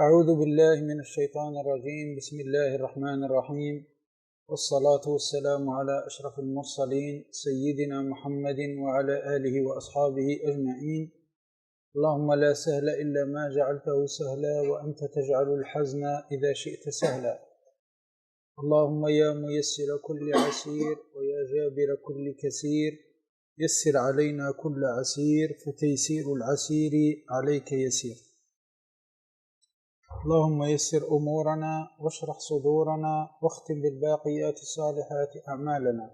أعوذ بالله من الشيطان الرجيم. بسم الله الرحمن الرحيم، والصلاة والسلام على أشرف المرسلين سيدنا محمد وعلى آله وأصحابه أجمعين. اللهم لا سهل إلا ما جعلته سهلا، وأنت تجعل الحزن إذا شئت سهلا. اللهم يا ميسر كل عسير ويا جابر كل كسير، يسر علينا كل عسير فتيسير العسير عليك يسير. اللهم يسر أمورنا واشرح صدورنا واختم بالباقيات الصالحات أعمالنا.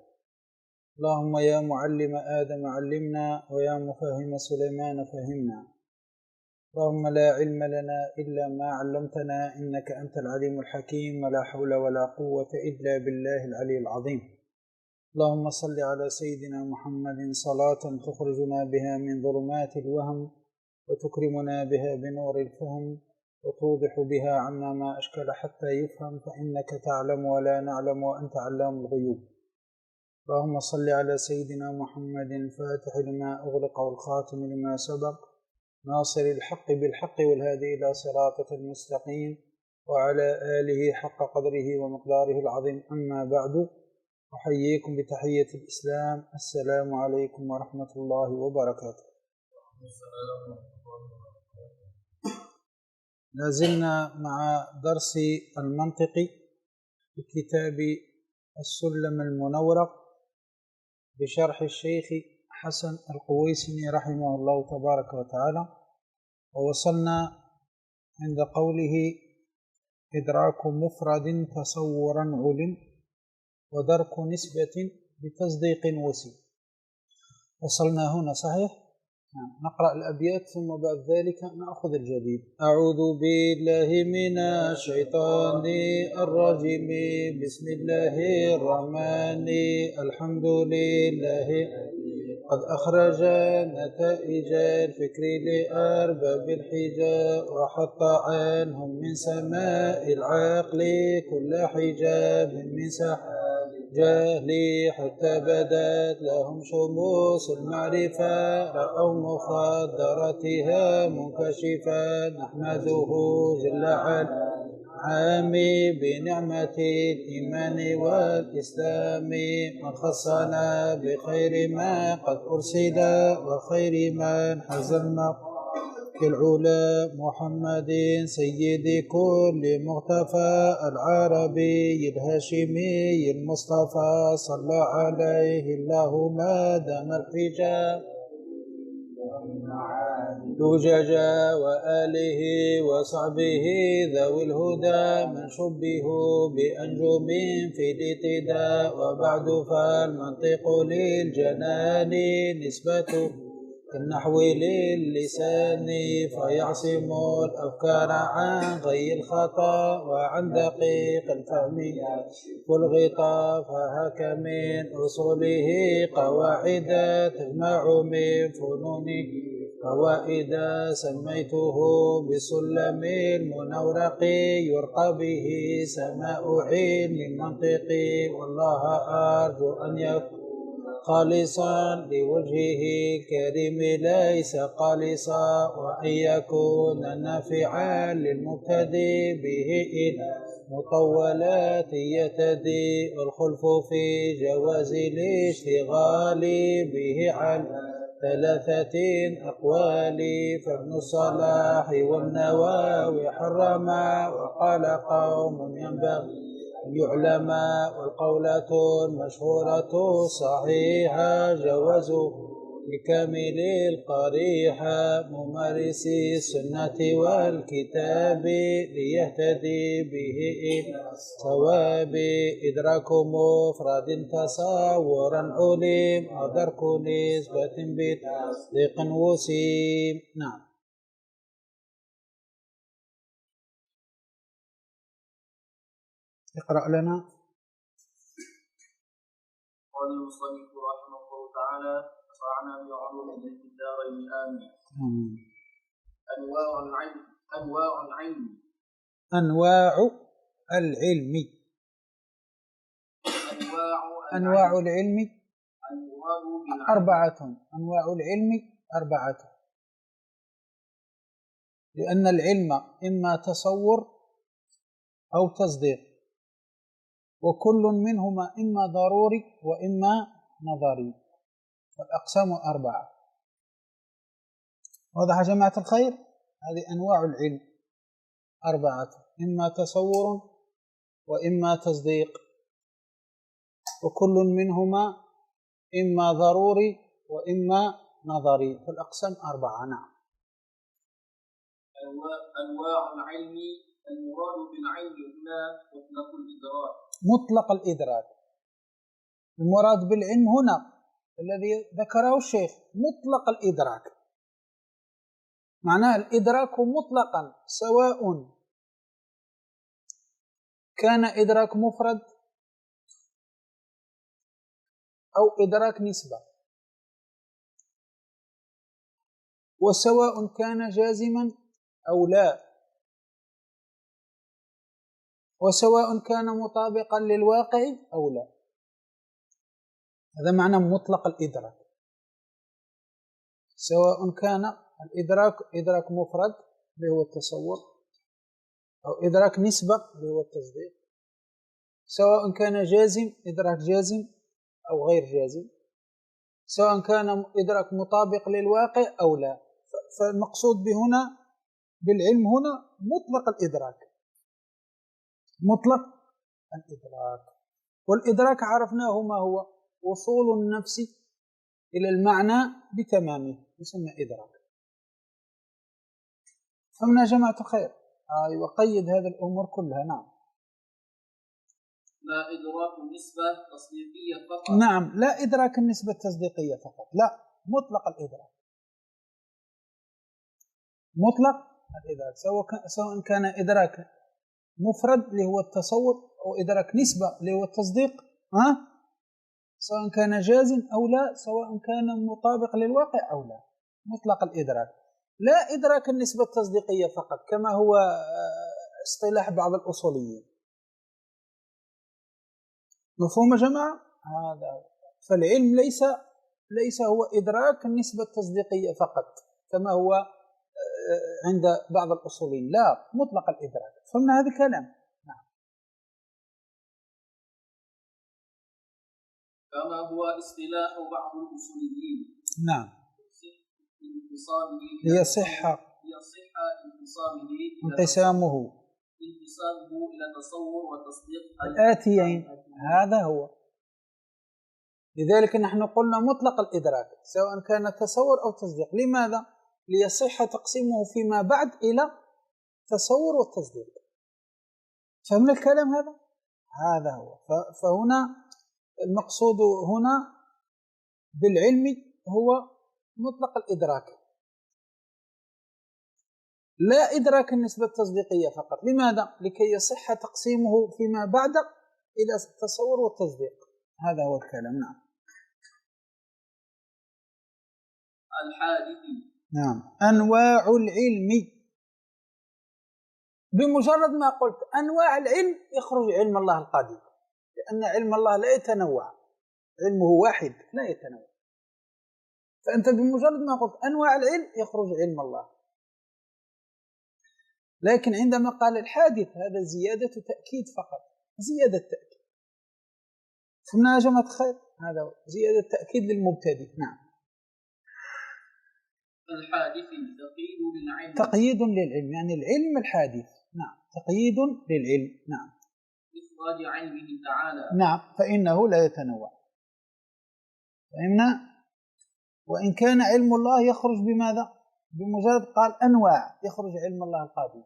اللهم يا معلم آدم علمنا، ويا مفهم سليمان فهمنا. اللهم لا علم لنا إلا ما علمتنا، إنك أنت العليم الحكيم، ولا حول ولا قوة إلا بالله العلي العظيم. اللهم صل على سيدنا محمد صلاة تخرجنا بها من ظلمات الوهم، وتكرمنا بها بنور الفهم، وتوضح بها عنا ما أشكل حتى يفهم، فإنك تعلم ولا نعلم وأنت علام الغيوب. اللهم صل على سيدنا محمد الفاتح لما أغلق والخاتم لما سبق، ناصر الحق بالحق والهادي إلى صراطك المستقيم، وعلى آله حق قدره ومقداره العظيم. أما بعد، أحييكم بتحية الإسلام. السلام عليكم ورحمة الله وبركاته. لازلنا مع درس المنطق في كتاب السلم المنورق بشرح الشيخ حسن القويسني رحمه الله تبارك وتعالى، ووصلنا عند قوله: إدراك مفرد تصورا علم، ودرك نسبة بتصديق وسيم. وصلنا هنا صحيح؟ نقرأ الأبيات ثم بعد ذلك نأخذ الجديد. أعوذ بالله من الشيطان الرجيم، بسم الله الرحمن الحمد لله قد أخرج نتائج الفكر لأرباب الحجاب، وحط عنهم من سماء العقل كل حجاب من سحاب جهلي، حتى بدت لهم شموس المعرفة، رأوا مخدراتها منكشفا. نحمده جل عامي بنعمة الإيمان والإسلام، من خصنا بخير ما قد أرسل، وخير من حز كالعلا، محمد سيد كل مغتفى، العربي الهاشمي المصطفى، صلى عليه الله ما دام الحجاب لججا، وآله وصحبه ذوي الهدى، من شبهوا بأنجم في الاقتداء. وبعد فالمنطق للجنان نسبته النحو للسان، فيعصم الأفكار عن غي الخطأ، وعن دقيق الفهم والغطاء. فهك من أصوله قواعد تجمع من فنونه فوائد، سميته بسلم المنورق، يرقى به سماء علم المنطق. والله أرجو أن يكون خالصا لوجهه الكريم ليس قالصا، وأن يكون نافعا للمبتدئ به إلى مطولات يتدي، والخلف في جواز الاشتغال به على ثلاثة أقوال. فابن الصلاح والنووي حرما، وقال قوم ينبغي يعلم، والقولة المشهورة صحيحة جوزوا لكامل القريحة، ممارسي السنة والكتاب ليهتدي به إلى صواب. إدراك مفرد تصورا علم، ودرك نسبة بتصديق وسيم. نعم. اقرأ لنا. قال المصنف رحمه الله تعالى: نفعنا بعلوم في الدارين آمين. أنواع العلم. أنواع العلم أربعة. أنواع العلم أربعة. لأن العلم إما تصور أو تصديق، وكل منهما إما ضروري وإما نظري، فالأقسام 4. واضح يا جماعة الخير؟ هذه أنواع العلم 4: إما تصور وإما تصديق، وكل منهما إما ضروري وإما نظري، فالأقسام 4. نعم. أنواع العلم. المراد بالعلم هنا مطلق الإدراك. مطلق الإدراك. المراد بالعلم هنا الذي ذكره الشيخ مطلق الإدراك، معناه الإدراك مطلقا، سواء كان إدراك مفرد أو إدراك نسبة، وسواء كان جازما أو لا، وسواء كان مطابقا للواقع أو لا. هذا معنى مطلق الإدراك، سواء كان الإدراك إدراك مفرد اللي هو التصور، أو إدراك نسبة اللي هو التصديق، سواء كان جازم إدراك جازم أو غير جازم، سواء كان إدراك مطابق للواقع أو لا. فالمقصود بهنا بالعلم هنا مطلق الإدراك، مطلق الإدراك. والإدراك عرفناه ما هو؟ وصول النفس إلى المعنى بتمامه يسمى إدراك. فمن يا جماعة الخير وقيد هذه الأمور كلها. نعم. لا إدراك النسبة تصديقية فقط. نعم، لا إدراك النسبة التصديقية فقط، لا، مطلق الإدراك، مطلق الإدراك، سواء كان إدراك مفرد اللي هو التصور، أو إدراك نسبة اللي هو التصديق، سواء كان جازم أو لا، سواء كان مطابق للواقع أو لا، مطلق الإدراك. لا إدراك النسبة التصديقية فقط كما هو اصطلاح بعض الأصوليين. مفهوم يا جماعة؟ هذا فالعلم ليس هو إدراك النسبة التصديقية فقط كما هو عند بعض الأصوليين، لا، مطلق الإدراك. فمن هذا الكلام. نعم. كما هو اصطلاح بعض الأصوليين. نعم. ليصح انقسامه إلى تصور وتصديق الآتيين. هذا هو. لذلك نحن قلنا مطلق الإدراك سواء كان تصور أو تصديق. لماذا؟ ليصح تقسيمه فيما بعد إلى تصور والتصديق. فهمنا الكلام هذا؟ هذا هو. فهنا المقصود هنا بالعلم هو مطلق الإدراك، لا إدراك النسبة التصديقية فقط. لماذا؟ لكي يصح تقسيمه فيما بعد إلى التصور والتصديق. هذا هو الكلام. نعم. الحادثي. نعم. أنواع العلم. بمجرد ما قلت أنواع العلم يخرج علم الله القديم، لأن علم الله لا يتنوع، علمه واحد لا يتنوع. فأنت بمجرد ما قلت أنواع العلم يخرج علم الله. لكن عندما قال الحادث هذا زيادة تأكيد فقط، زيادة تأكيد. فهمنا يا جماعة الخير؟ هذا زيادة تأكيد للمبتدئ. نعم. الحادث تقييد للعلم. تقييد للعلم يعني العلم الحادث. نعم. تقييد للعلم. نعم. إخراج علمه تعالى. نعم. فإنه لا يتنوع. فهمنا؟ وإن كان علم الله يخرج بماذا؟ بمجرد قال أنواع يخرج علم الله القادم،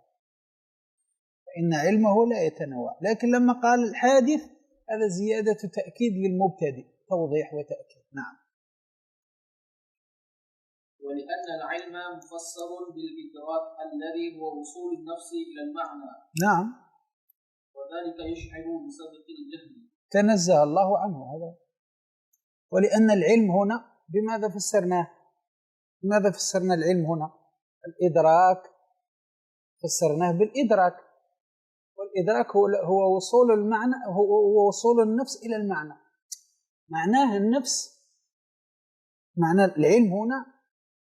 فإن علمه لا يتنوع. لكن لما قال الحادث هذا زيادة تأكيد للمبتدئ، توضيح وتأكيد. نعم. ولأن العلم مفسر بالإدراك الذي هو وصول النفس إلى المعنى. نعم. وذلك يشعر بسبق الجهل. تنزه الله عنه هذا. ولأن العلم هنا بماذا فسرناه؟ بماذا فسرنا العلم هنا؟ الإدراك فسرناه بالإدراك، والإدراك هو وصول المعنى، هو وصول النفس إلى المعنى. معناه النفس، معنى العلم هنا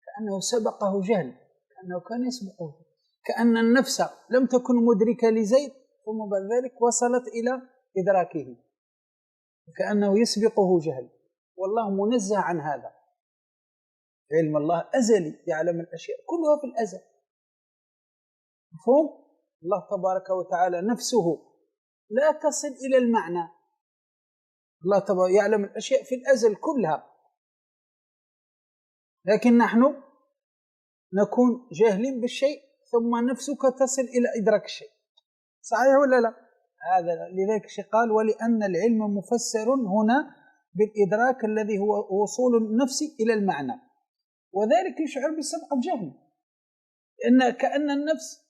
كأنه سبقه جهل، كأنه كان يسبقه. كأن النفس لم تكن مدركة لزيد ثم بعد ذلك وصلت إلى إدراكه، كأنه يسبقه جهل، والله منزه عن هذا. علم الله أزلي يعلم الأشياء كلها في الأزل. مفهوم؟ الله تبارك وتعالى نفسه لا تصل إلى المعنى، الله تبارك يعلم الأشياء في الأزل كلها، لكن نحن نكون جاهلين بالشيء ثم نفسك تصل إلى إدراك الشيء. صحيح ولا لا؟ هذا لذلك قال ولأن العلم مفسر هنا بالإدراك الذي هو وصول النفس إلى المعنى، وذلك يشعر بسبق الجهل، لأن كأن النفس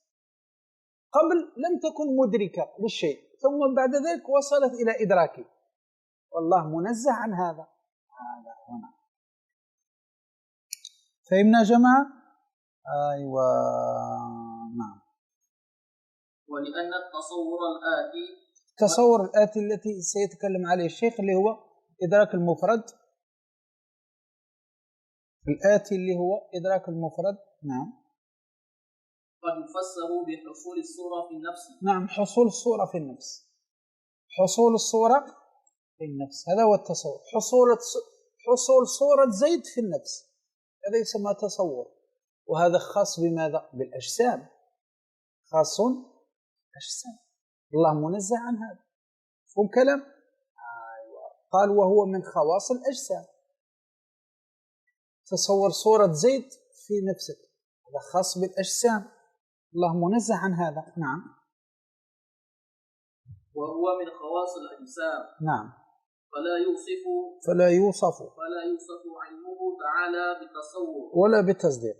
قبل لم تكن مدركة للشيء ثم بعد ذلك وصلت إلى إدراكه، والله منزه عن هذا. هذا هنا فهمنا يا جماعة؟ أيوة نعم. ولأن التصور الآتي التصور الآتي التي سيتكلم عليه الشيخ اللي هو إدراك المفرد، الآتي اللي هو إدراك المفرد. نعم. قد يفسر بحصول الصورة في النفس. نعم، حصول الصورة في النفس، حصول الصورة في النفس هذا هو التصور. حصول صورة زيد في النفس هذا يسمى تصور، وهذا خاص بماذا؟ بالأجسام، خاص أجسام، الله منزه عن هذا. فهم كلام؟ قال وهو من خواص الأجسام. تصور صورة زيد في نفسك هذا خاص بالأجسام، الله منزه عن هذا. نعم. وهو من خواص الأجسام. نعم. فلا يوصف علمه تعالى بالتصور ولا بالتصديق.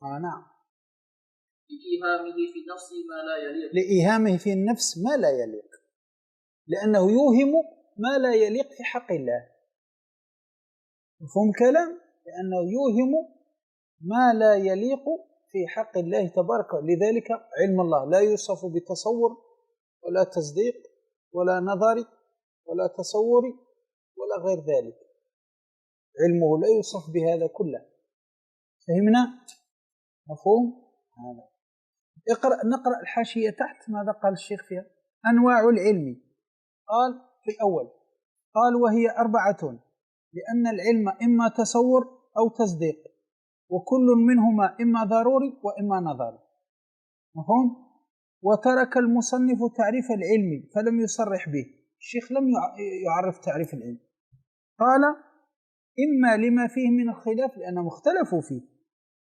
نعم. لإيهامه في النفس ما لا يليق. لإيهامه في النفس ما لا يليق، لأنه يوهم ما لا يليق في حق الله. مفهوم كلام؟ لأنه يوهم ما لا يليق في حق الله تبارك. لذلك علم الله لا يوصف بتصور ولا تصديق ولا نظر ولا تصور ولا غير ذلك، علمه لا يوصف بهذا كله. فهمنا؟ مفهوم؟ هذا. نقرأ الحاشية تحت ماذا قال الشيخ فيها. أنواع العلم قال في الأول، قال وهي 4، لأن العلم إما تصور أو تصديق، وكل منهما إما ضروري وإما نظري. مفهوم؟ وترك المصنف تعريف العلم فلم يصرح به، الشيخ لم يعرف تعريف العلم، قال إما لما فيه من الخلاف لأنهم اختلفوا فيه،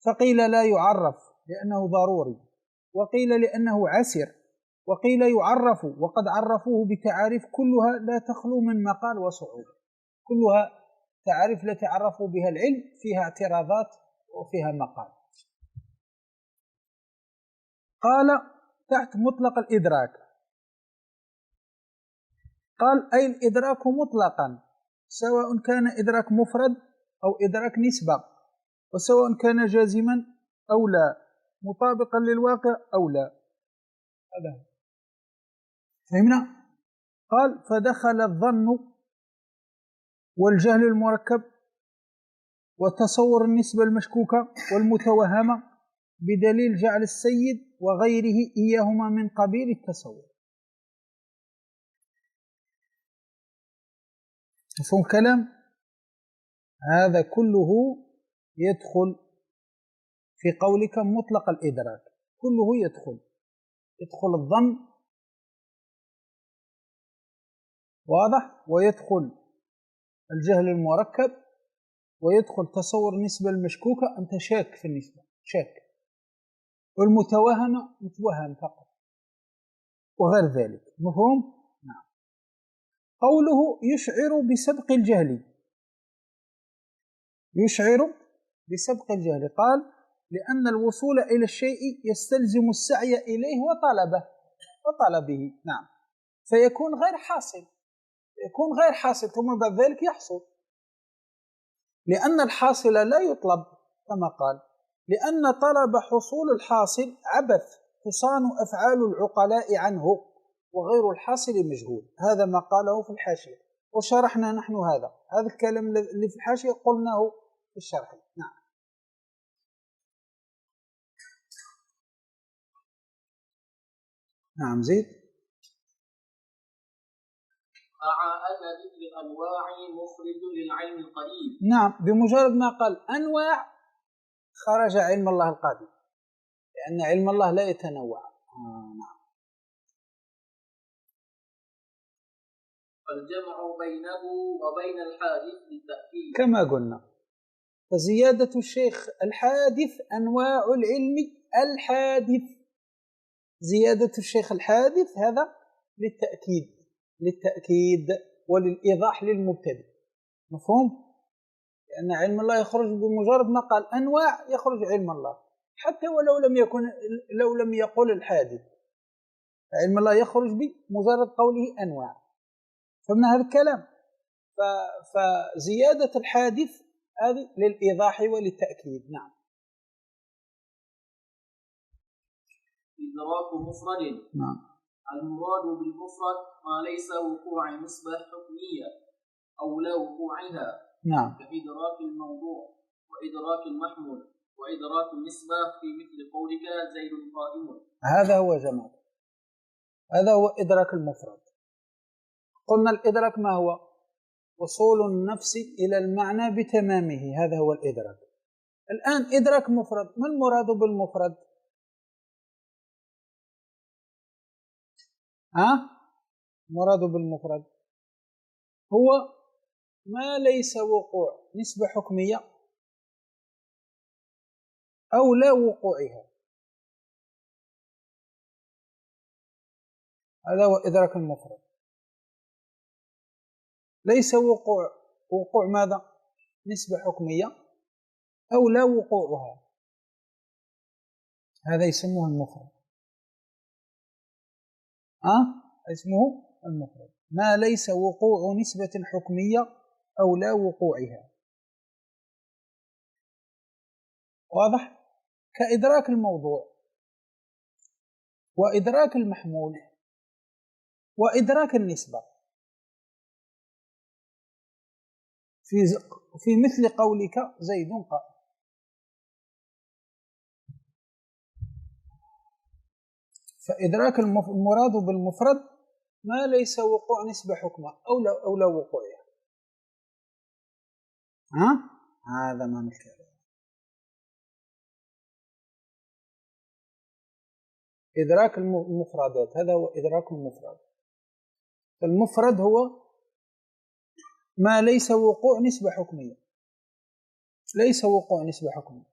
فقيل لا يعرف لأنه ضروري، وقيل لأنه عسر، وقيل يعرف وقد عرفوه بتعاريف كلها لا تخلو من مقال وصعوبة، كلها تعاريف التي عرفوا بها العلم فيها اعتراضات وفيها مقال. قال تحت مطلق الإدراك، قال أي الإدراك مطلقا سواء كان إدراك مفرد أو إدراك نسبة، وسواء كان جازما أو لا، مطابقا للواقع أو لا. هذا فهمنا؟ قال فدخل الظن والجهل المركب وتصور النسبة المشكوكة والمتوهمة بدليل جعل السيد وغيره إياهما من قبيل التصور. مفهوم كلام؟ هذا كله يدخل في قولك مطلق الإدراك، كله يدخل الظن، واضح، ويدخل الجهل المركب، ويدخل تصور النسبة المشكوكة، أنت شاك في النسبة، شاك، والمتوهمة متوهم فقط وغير ذلك. مفهوم؟ نعم. قوله يشعر بسبق الجهل، يشعر بسبق الجهل، قال لأن الوصول إلى الشيء يستلزم السعي إليه وطلبه. نعم. فيكون غير حاصل ثم بعد ذلك يحصل، لأن الحاصل لا يطلب كما قال، لأن طلب حصول الحاصل عبث تصان أفعال العقلاء عنه، وغير الحاصل مجهول. هذا ما قاله في الحاشية، وشرحنا نحن هذا الكلام اللي في الحاشية قلناه في الشرح. نعم. نعم زيد. مع أن ذكر الأنواع مخرج للعلم القديم. نعم، بمجرد ما قال أنواع خرج علم الله القديم، لأن علم الله لا يتنوع. نعم. فالجمع بينه وبين الحادث للتأكيد كما قلنا، فزيادة الشيخ الحادث أنواع العلم الحادث، زيادة الشيخ الحادث هذا للتأكيد وللإيضاح للمبتدئ. مفهوم؟ لأن علم الله يخرج بمجرد ما قال أنواع يخرج علم الله، حتى ولو لم يقل الحادث، علم الله يخرج بمجرد قوله أنواع. فمن هذا الكلام فزيادة الحادث هذه للإيضاح وللتأكيد. نعم. إدراك مفرد. نعم. المراد بالمفرد ما ليس وقوع نسبة حكمية أو لا وقوعها. نعم. كإدراك الموضوع وإدراك المحمول وإدراك النسبة في مثل قولك زيد قائم. هذا هو جمال، هذا هو إدراك المفرد. قلنا الإدراك ما هو؟ وصول النفس إلى المعنى بتمامه، هذا هو الإدراك. الآن إدراك مفرد، ما المراد بالمفرد؟ مراد بالمفرد هو ما ليس وقوع نسبة حكمية أو لا وقوعها، هذا هو إدراك المفرد. ليس وقوع ماذا؟ نسبة حكمية أو لا وقوعها، هذا يسموه المفرد. اسمه المفرد ما ليس وقوع نسبة حكمية أو لا وقوعها. واضح؟ كإدراك الموضوع وإدراك المحمول وإدراك النسبة في مثل قولك زيد قائم. فإدراك المراد بالمفرد ما ليس وقوع نسبة حكمة أو لا وقوعها. هذا معنى الكلام. إدراك المفردات، هذا هو إدراك المفرد. فالمفرد هو ما ليس وقوع نسبة حكمية، ليس وقوع نسبة حكمية،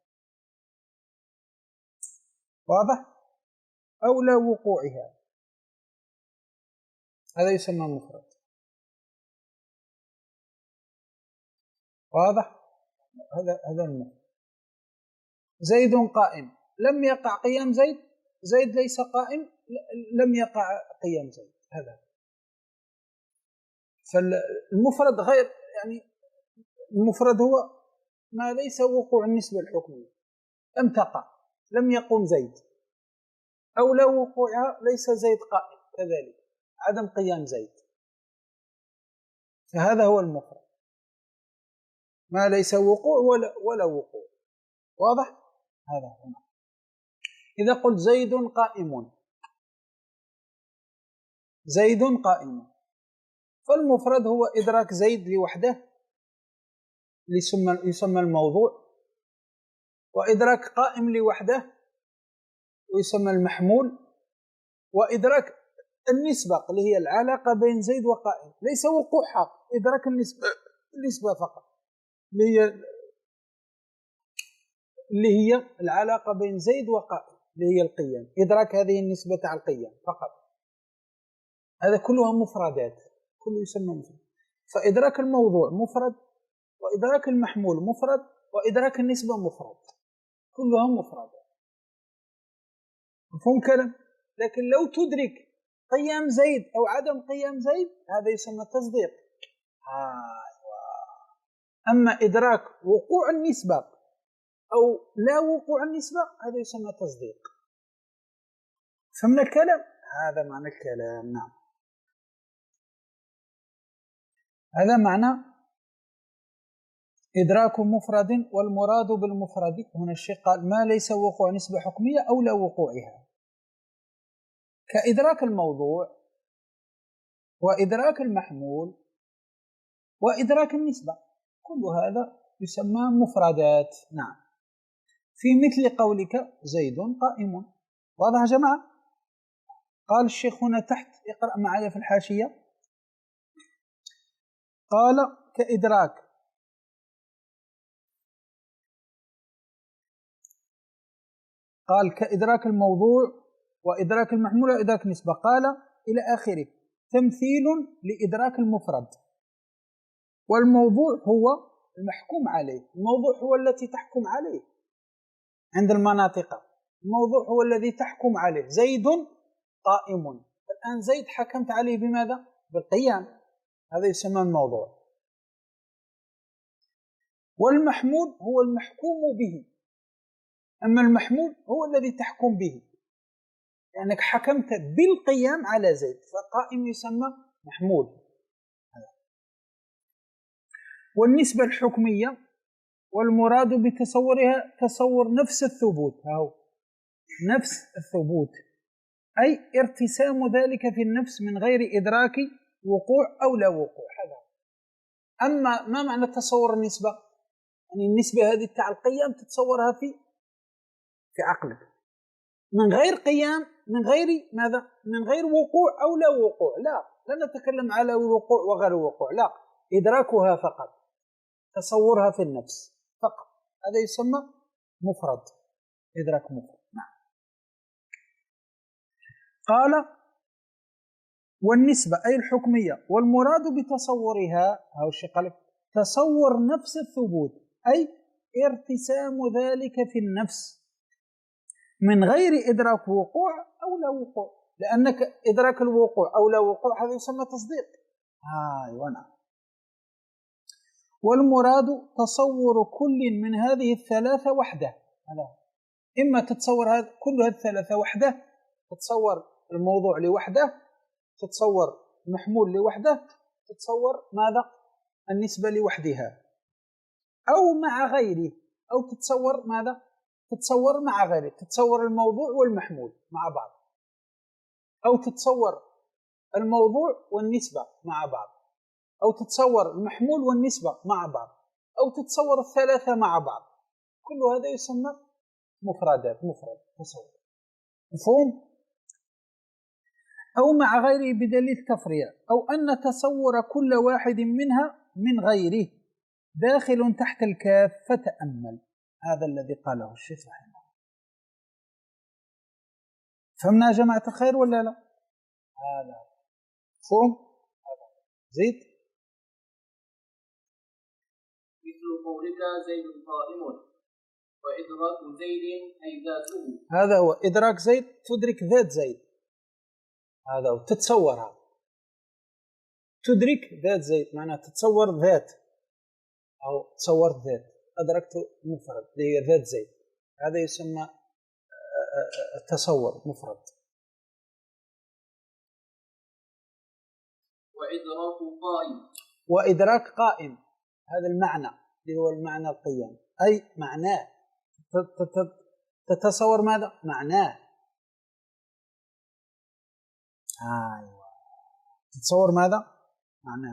واضح؟ أو لا وقوعها، هذا يسمى المفرد. واضح؟ هذا المفرد. زيد قائم، لم يقع قيام زيد، زيد ليس قائم، لم يقع قيام زيد، هذا. فالمفرد غير، يعني المفرد هو ما ليس وقوع النسبة الحكمية، لم تقع، لم يقوم زيد، أو لا وقوعها، ليس زيد قائم كذلك، عدم قيام زيد، فهذا هو المفرد ما ليس وقوع ولا وقوع. واضح؟ هذا هو. إذا قلت زيد قائم، زيد قائم، فالمفرد هو إدراك زيد لوحده يسمى الموضوع، وإدراك قائم لوحده ويسمى المحمول، وإدراك النسبة اللي هي العلاقة بين زيد وقائم، ليس وقوعها، إدراك النسبة فقط اللي هي العلاقة بين زيد وقائم، اللي هي القيم، إدراك هذه النسبة على القيم فقط. هذا كلها مفردات، كله يسمى مفرد. فإدراك الموضوع مفرد، وإدراك المحمول مفرد، وإدراك النسبة مفرد، كلها مفردات. مفهوم كلام؟ لكن لو تدرك قيام زيد أو عدم قيام زيد، هذا يسمى تصديق. أما إدراك وقوع النسبة أو لا وقوع النسبة، هذا يسمى تصديق. فمن الكلام هذا معنى الكلام. نعم، هذا معنى إدراك مفرد. والمراد بالمفرد هنا الشيخ قال ما ليس وقوع نسبة حكمية أو لا وقوعها. كإدراك الموضوع وإدراك المحمول وإدراك النسبة، كل هذا يسمى مفردات. نعم. في مثل قولك زيد قائم. واضح يا جماعة؟ قال الشيخ هنا تحت، اقرأ معي في الحاشية. قال كإدراك الموضوع وإدراك المحمول وإدراك النسبة، قال إلى آخره. تمثيل لإدراك المفرد. والموضوع هو المحكوم عليه، الموضوع هو التي تحكم عليه عند المناطق، الموضوع هو الذي تحكم عليه. زيد قائم، الآن زيد حكمت عليه بماذا؟ بالقيام، هذا يسمى الموضوع. والمحمول هو المحكوم به، أما المحمول هو الذي تحكم به، لأنك حكمت بالقيام على زيد، فقائم يسمى محمول. والنسبة الحكمية والمراد بتصورها تصور نفس الثبوت، نفس الثبوت، أي ارتسام ذلك في النفس من غير إدراك وقوع أو لا وقوع. هذا. أما ما معنى تصور النسبة؟ يعني النسبة هذه تاع القيام تتصورها في عقلك من غير قيام، من غير ماذا؟ من غير وقوع أو لا وقوع. لا نتكلم على الوقوع وغير الوقوع، لا، إدراكها فقط، تصورها في النفس فقط، هذا يسمى مفرد، إدراك مفرد. نعم. قال والنسبة أي الحكمية والمراد بتصورها، هذا الشيء قال تصور نفس الثبوت، أي ارتسام ذلك في النفس من غير إدراك وقوع أو لا وقوع، لأنك إدراك الوقوع أو لا وقوع هذا يسمى تصديق. نعم. والمراد تصور كل من هذه الثلاثة وحده، إما تتصور كل هذه الثلاثة وحده، تتصور الموضوع لوحده، تتصور المحمول لوحده، تتصور ماذا؟ النسبة لوحدها، أو مع غيره، أو تتصور ماذا؟ تتصور مع غيره، تتصور الموضوع والمحمول مع بعض، أو تتصور الموضوع والنسبة مع بعض، أو تتصور المحمول والنسبة مع بعض، أو تتصور الثلاثة مع بعض. كل هذا يسمى مفردات، مفرد تصور. مفهوم؟ أو مع غيره بدليل تفريع، أو أن تصور كل واحد منها من غيره داخل تحت الكاف فتأمل. هذا الذي قاله الشيخ رحمه الله. فهمنا يا جماعة الخير ولا لا؟ هذا مفهوم؟ زيد. مثل قولك زيد قائم، وإدراك زيد أي ذاته. هذا هو إدراك زيد، تدرك ذات زيد، هذا هو تتصورها، تدرك ذات زيد معناه تتصور ذات، أو تصورت ذات، أدركت مفرد هي ذات زيد، هذا يسمى تصور مفرد. وإدراك قائم، وإدراك قائم، هذا المعنى اللي هو المعنى القيام، أي معناه تتصور ماذا؟ معناه. تتصور ماذا؟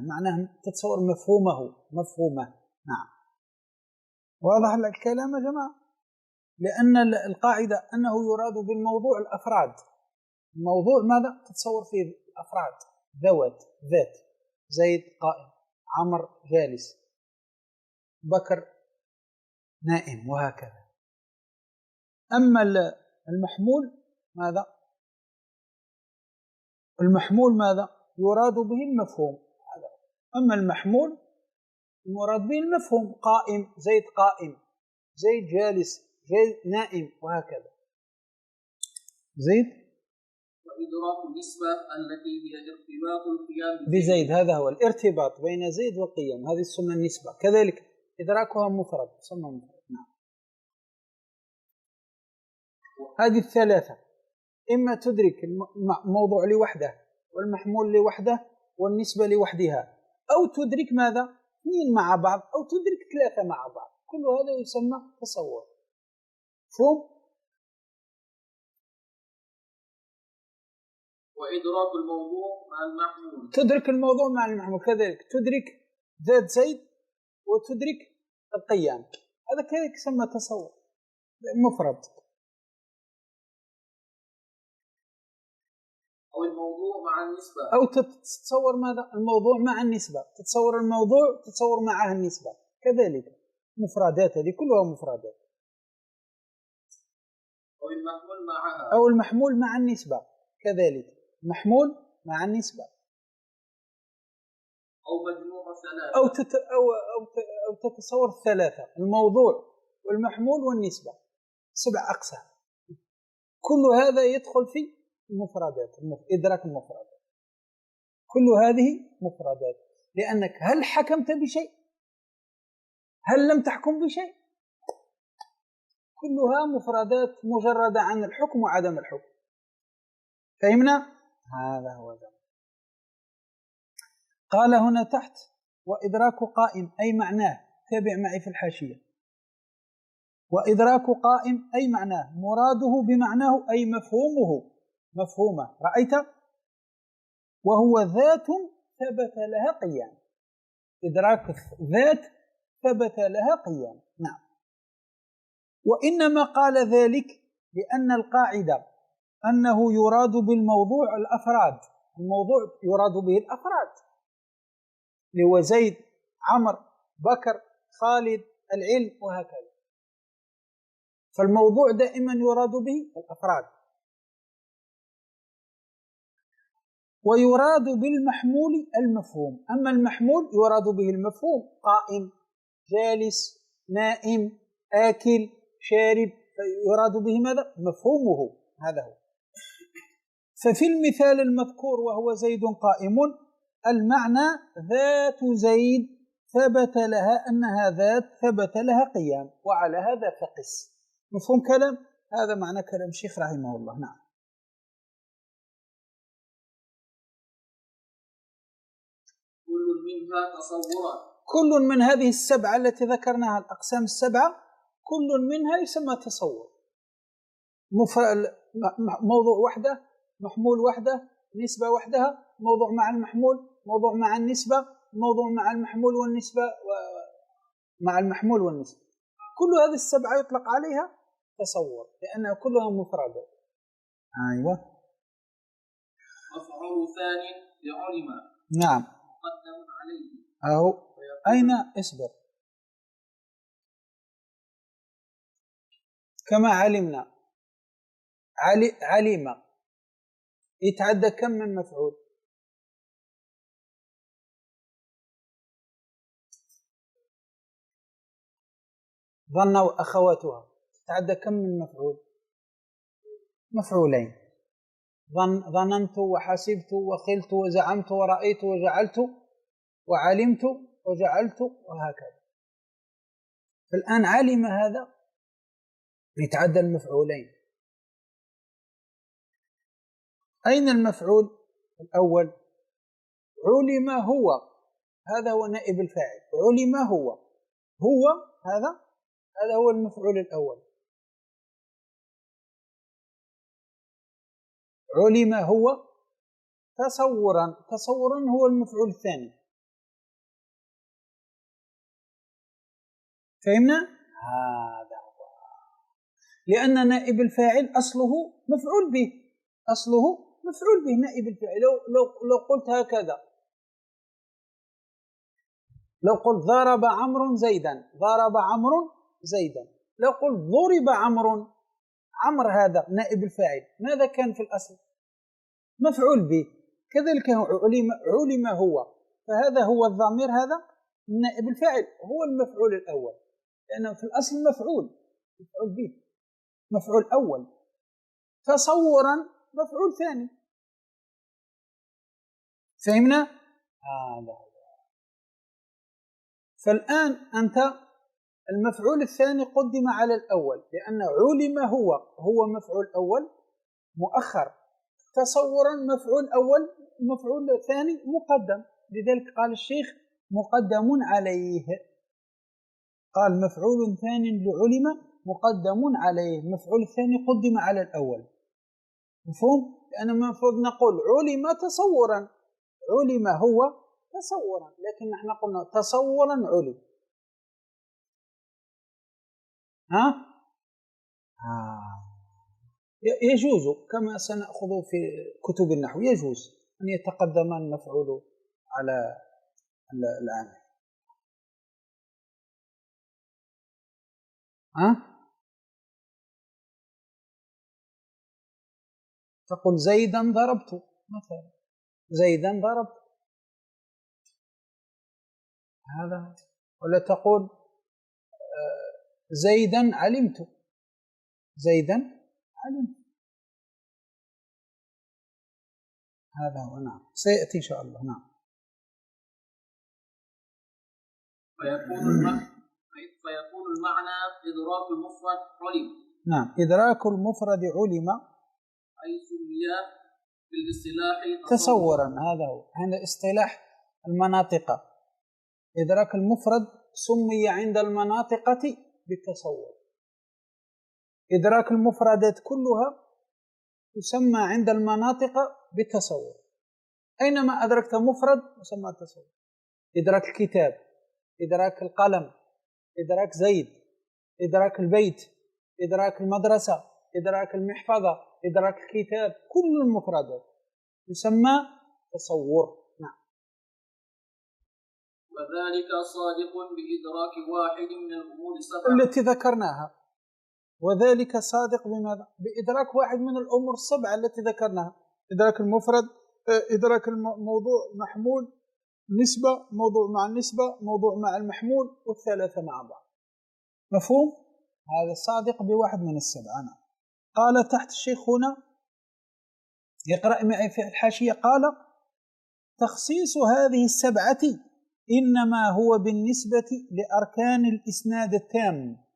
معناه تتصور مفهومه. نعم. واضح الكلام يا جماعة؟ لأن القاعدة أنه يراد بالموضوع الأفراد. الموضوع ماذا؟ تتصور فيه الأفراد، ذات، زيد قائم، عمر جالس، بكر نائم، وهكذا. أما المحمول ماذا؟ المحمول ماذا؟ يراد به المفهوم. أما المحمول المراد به المفهوم، قائم، زيد قائم، زيد جالس، زيد نائم، وهكذا. زيد. وإدراك النسبة التي هي ارتباط القيام بزيد، هذا هو الارتباط بين زيد والقيام، هذه تسمى النسبة، كذلك إدراكها مفرد تسمى مفرد. نعم. هذه الثلاثة، إما تدرك الموضوع لوحده والمحمول لوحده والنسبة لوحدها، أو تدرك ماذا؟ اثنين مع بعض، أو تدرك ثلاثة مع بعض، كل هذا يسمى تصور. مفهوم؟ وإدراك الموضوع مع المحمول. تدرك الموضوع مع المحمول، كذلك تدرك ذات زيد وتدرك القيام، هذا كذلك يسمى تصور مفرد. أو الموضوع مع النسبة، أو تتصور ماذا؟ الموضوع مع النسبة، تتصور الموضوع تتصور معه النسبة، كذلك مفردات، هذه كلها مفردات. أو المحمول معها، أو المحمول مع النسبة، كذلك محمول مع النسبة. أو مجموع ثلاثة، أو تتصور الثلاثة، الموضوع والمحمول والنسبة، 7 أقسام، كل هذا يدخل في المفردات، إدراك المفردات، كل هذه مفردات، لأنك هل حكمت بشيء؟ هل لم تحكم بشيء؟ كلها مفردات مجردة عن الحكم وعدم الحكم. فهمنا؟ هذا هو ذلك. قال هنا تحت: وإدراك قائم أي معناه، تابع معي في الحاشية. وإدراك قائم أي معناه، مراده بمعناه أي مفهومه، مفهومه، رأيت؟ وهو ذات ثبت لها قيام، إدراك ذات ثبت لها قيام. نعم. وإنما قال ذلك لأن القاعدة أنه يراد بالموضوع الأفراد، الموضوع يراد به الأفراد، اللي هو زيد، عمر، بكر، خالد، العلم، وهكذا. فالموضوع دائما يراد به الأفراد. ويراد بالمحمول المفهوم، أما المحمول يراد به المفهوم، قائم، جالس، نائم، آكل، شارب، يراد به ماذا؟ مفهومه، هذا هو. ففي المثال المذكور وهو زيد قائم، المعنى ذات زيد ثبت لها أنها ذات ثبت لها قيام، وعلى هذا فقس. مفهوم كلام؟ هذا معنى كلام الشيخ رحمه الله. نعم. كل منها تصورا، كل من هذه السبعة التي ذكرناها، الأقسام السبعة، كل منها يسمى تصور. موضوع وحده، محمول وحده، نسبة وحدها، موضوع مع المحمول، موضوع مع النسبة، موضوع مع المحمول والنسبة، مع المحمول والنسبة، كل هذه السبعة يطلق عليها تصور، لأنها كلها مفردات. أيوة. مفعول ثاني لعلم، نعم. مقدم عليه. أهو. أين؟ اصبر. كما علمنا، علم يتعدى كم من مفعول؟ ظن وأخواتها تتعدى كم من مفعول؟ مفعولين. ظننت وحسبت وخلت وزعمت ورأيت وجعلت وعلمت وجعلت، وهكذا. فالآن علم هذا يتعدى المفعولين. أين المفعول الأول؟ علم هو، هذا هو نائب الفاعل، علم هو، هو هذا هو المفعول الأول. علم هو تصورا، تصورا هو المفعول الثاني. فهمنا؟ هذا هو، لأن نائب الفاعل أصله مفعول به، أصله مفعول به نائب الفاعل. لو قلت هكذا، لو قلت ضرب عمرو زيدا، ضرب عمرو زيدا، لو قلت ضرب عمرو، عمرو هذا نائب الفاعل، ماذا كان في الأصل؟ مفعول به. كذلك علم هو، فهذا هو الضمير، هذا نائب الفاعل هو المفعول الأول، لأنه في الأصل مفعول به، مفعول أول. تصورا مفعول ثاني. فهمنا؟ هذا هو. فالآن أنت المفعول الثاني قدم على الأول، لأن علم هو مفعول أول مؤخر، تصورا مفعول أول مفعول ثاني مقدم، لذلك قال الشيخ مقدم عليه، قال مفعول ثاني لعلم مقدم عليه، المفعول الثاني قدم على الأول. مفهوم؟ لأن المفروض نقول علم تصورا، علم هو تصورا، لكن نحن قلنا تصورا علم. ها؟ يجوز كما سنأخذ في كتب النحو، يجوز أن يتقدم المفعول على العامل. ها؟ تقول زيدا ضربت مثلا، زيدا ضربت، هذا. ولا تقول زيدا علمت، زيدا علمت، هذا هو. نعم، سيأتي إن شاء الله. نعم. فيكون المعنى إدراك المفرد علم. نعم، إدراك المفرد علم، أي سمي بالاصطلاح تصورا. هذا هو، هذا اصطلاح المناطق. إدراك المفرد سمي عند المناطقة بالتصور. إدراك المفردات كلها تسمى عند المناطق بالتصور. أينما أدركت مفرد يسمى تصور. إدراك الكتاب، إدراك القلم، إدراك زيد، إدراك البيت، إدراك المدرسة، إدراك المحفظة، إدراك الكتاب، كل المفردات يسمى تصور. نعم. وذلك صادق بإدراك واحد من الأمور السبعة التي ذكرناها. وذلك صادق بماذا؟ بإدراك واحد من الأمور السبعة التي ذكرناها. إدراك المفرد، إدراك الموضوع محمول، نسبة، موضوع مع النسبة، موضوع مع المحمول، والثلاثة مع بعض. مفهوم؟ هذا صادق بواحد من السبعة. نعم. قال تحت الشيخ هنا، يقرأ معي في الحاشية، قال تخصيص هذه السبعة إنما هو بالنسبة لأركان الإسناد التام،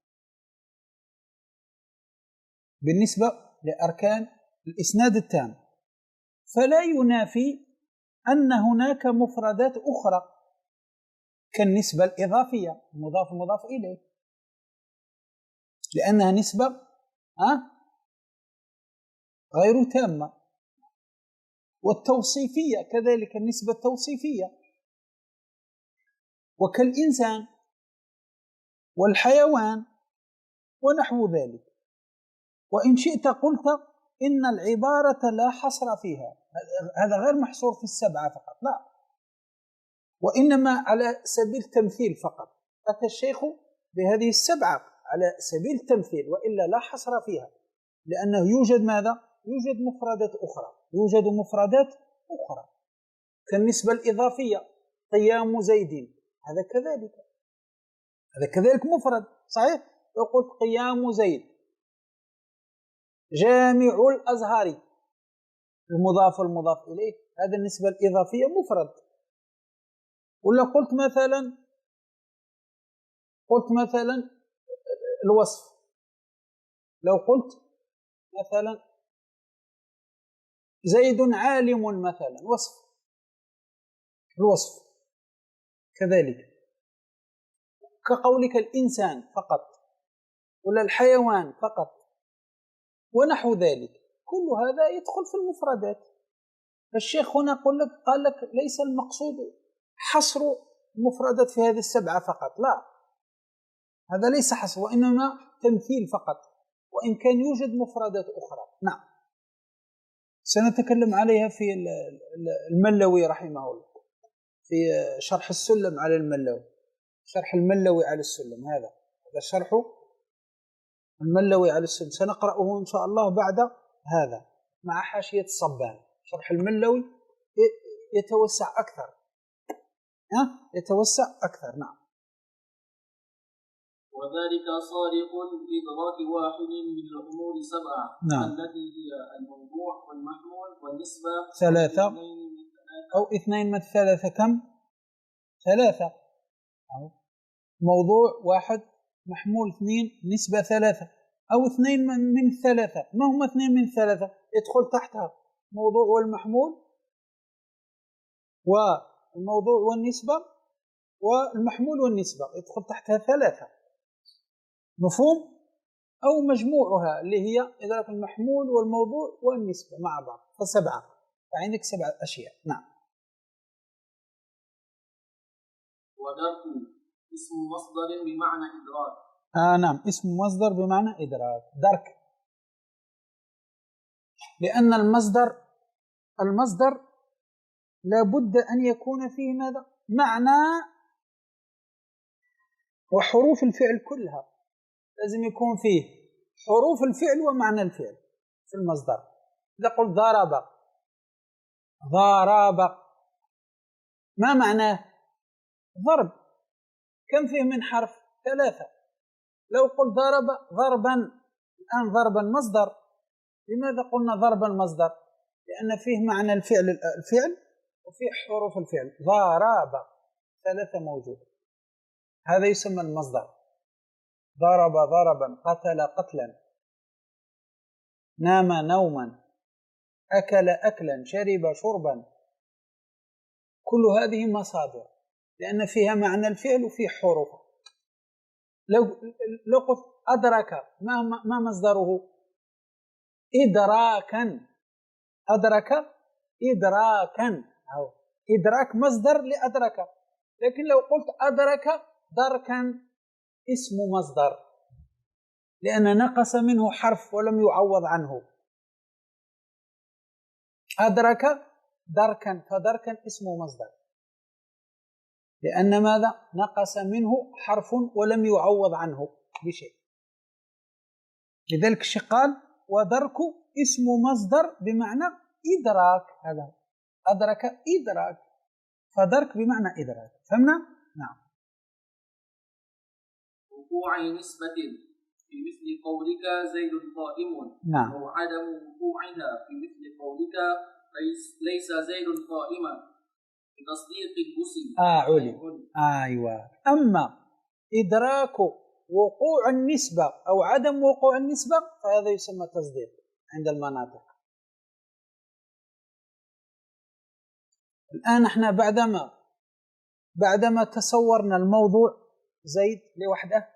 بالنسبة لأركان الإسناد التام، فلا ينافي أن هناك مفردات أخرى كالنسبة الإضافية، مضاف إليه، لأنها نسبة غير تامة. والتوصيفية كذلك، النسبة التوصيفية، وكالإنسان والحيوان ونحو ذلك. وإن شئت قلت إن العبارة لا حصر فيها، هذا غير محصور في السبعة فقط، لا، وإنما على سبيل التمثيل فقط. أتى الشيخ بهذه السبعة على سبيل التمثيل، وإلا لا حصر فيها، لأنه يوجد ماذا؟ يوجد مفردات أخرى، يوجد مفردات أخرى كالنسبة الإضافية، قيام زيد، هذا كذلك، هذا كذلك مفرد صحيح. لو قلت قيام زيد، جامع الأزهار، المضاف والمضاف إليه، هذا النسبة الإضافية مفرد. ولا قلت مثلا الوصف، لو قلت مثلا زيد عالم مثلا، وصف، الوصف كذلك، كقولك الإنسان فقط، ولا الحيوان فقط، ونحو ذلك، كل هذا يدخل في المفردات. فالشيخ هنا قال لك ليس المقصود حصر المفردات في هذه السبعة فقط، لا، هذا ليس حصر، وإنما تمثيل فقط، وإن كان يوجد مفردات أخرى. نعم، سنتكلم عليها في الملوي رحمه الله، في شرح السلم على الملوي، شرح الملوي على السلم، هذا شرح الملوي على السلم، سنقرأه إن شاء الله بعد هذا مع حاشية الصبان. شرح الملوي يتوسع أكثر، يتوسع أكثر. نعم. وذلك صادق بإدراك واحد من الأمور السبعة. نعم. التي هي الموضوع والمحمول والنسبة، ثلاثة أو اثنين من الثلاثة. كم؟ ثلاثة. موضوع واحد، محمول اثنين، نسبة ثلاثة، أو اثنين من ثلاثة. ما هم اثنين من ثلاثة؟ يدخل تحتها موضوع والمحمول والموضوع والنسبة والمحمول والنسبة، يدخل تحتها ثلاثة. مفهوم؟ أو مجموعها اللي هي إدراك المحمول والموضوع والنسبة مع بعض، فسبعة، فعندك 7 أشياء. نعم. ودرك اسم مصدر بمعنى إدراك. نعم، اسم مصدر بمعنى إدراك، درك، لأن المصدر لابد أن يكون فيه ماذا؟ معنى وحروف الفعل كلها، لازم يكون فيه حروف الفعل ومعنى الفعل في المصدر. إذا قلت ضرب، ما معناه؟ ضرب، كم فيه من حرف؟ 3. لو قلت ضرب ضربا، الآن ضربا مصدر، لماذا قلنا ضربا مصدر؟ لأن فيه معنى الفعل وفيه حروف الفعل. ضرب 3 موجودة، هذا يسمى المصدر. ضرب ضربا، قتل قتلا، نام نوما، أكل أكلا، شرب شربا، كل هذه مصادر لأن فيها معنى الفعل وفيه حروف. لو قلت أدرك، ما مصدره؟ إدراكا. أدرك إدراكا، أو إدراك مصدر لأدرك. لكن لو قلت أدرك دركا، اسم مصدر لأن نقص منه حرف ولم يعوض عنه. أدرك دركا، فدركا اسم مصدر لأن ماذا؟ نقص منه حرف ولم يعوض عنه بشيء. لذلك قال ودرك اسم مصدر بمعنى إدراك. هذا أدرك إدراك، فدرك بمعنى إدراك. فهمنا؟ نعم. وقوع نسبة في مثل قولك زيد قائم. نعم. أو عدم وقوعها في مثل قولك ليس زيد قائما بتصديق الجسم. علم. أيوة. أما إدراك وقوع النسبة أو عدم وقوع النسبة فهذا يسمى تصديق عند المناطق. الآن احنا بعدما تصورنا الموضوع زيد لوحده،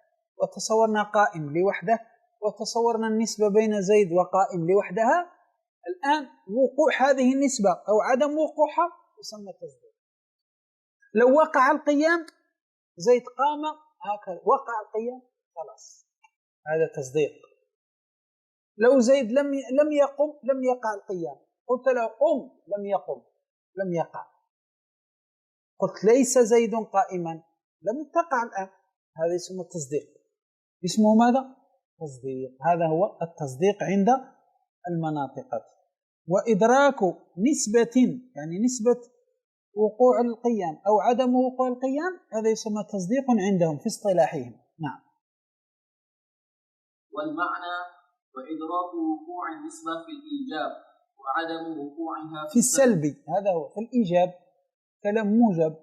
وتصورنا قائم لوحده، وتصورنا النسبة بين زيد وقائم لوحدها، الآن وقوع هذه النسبة أو عدم وقوعها يسمى تصديق. لو وقع القيام، زيد قام هكذا، وقع القيام، خلاص هذا تصديق. لو زيد لم يقم، لم يقع القيام. قلت له قم، لم يقم، لم يقع. قلت ليس زيد قائما، لم تقع الآن، هذا اسمه التصديق. اسمه ماذا؟ تصديق. هذا هو التصديق عند المناطق. وإدراك نسبة، يعني نسبة وقوع القيام أو عدم وقوع القيام، هذا يسمى تصديق عندهم في اصطلاحهم. نعم. والمعنى وإدراك وقوع النسبة في الإيجاب وعدم وقوعها في السلب. هذا هو في الإيجاب كلام موجب،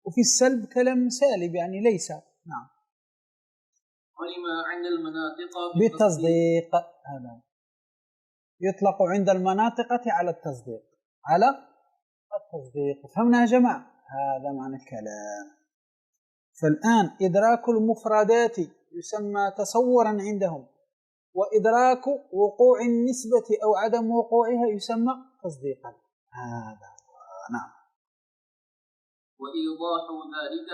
وفي السلب كلام سالب يعني ليس. نعم. ولما عند المناطق بالتصديق، هذا يطلق عند المناطق على التصديق، على التصديق. فهمنا يا جماعة؟ هذا معنى الكلام. فالآن إدراك المفردات يسمى تصورا عندهم، وإدراك وقوع النسبة أو عدم وقوعها يسمى تصديقا. هذا نعم. وإيضاح ذلك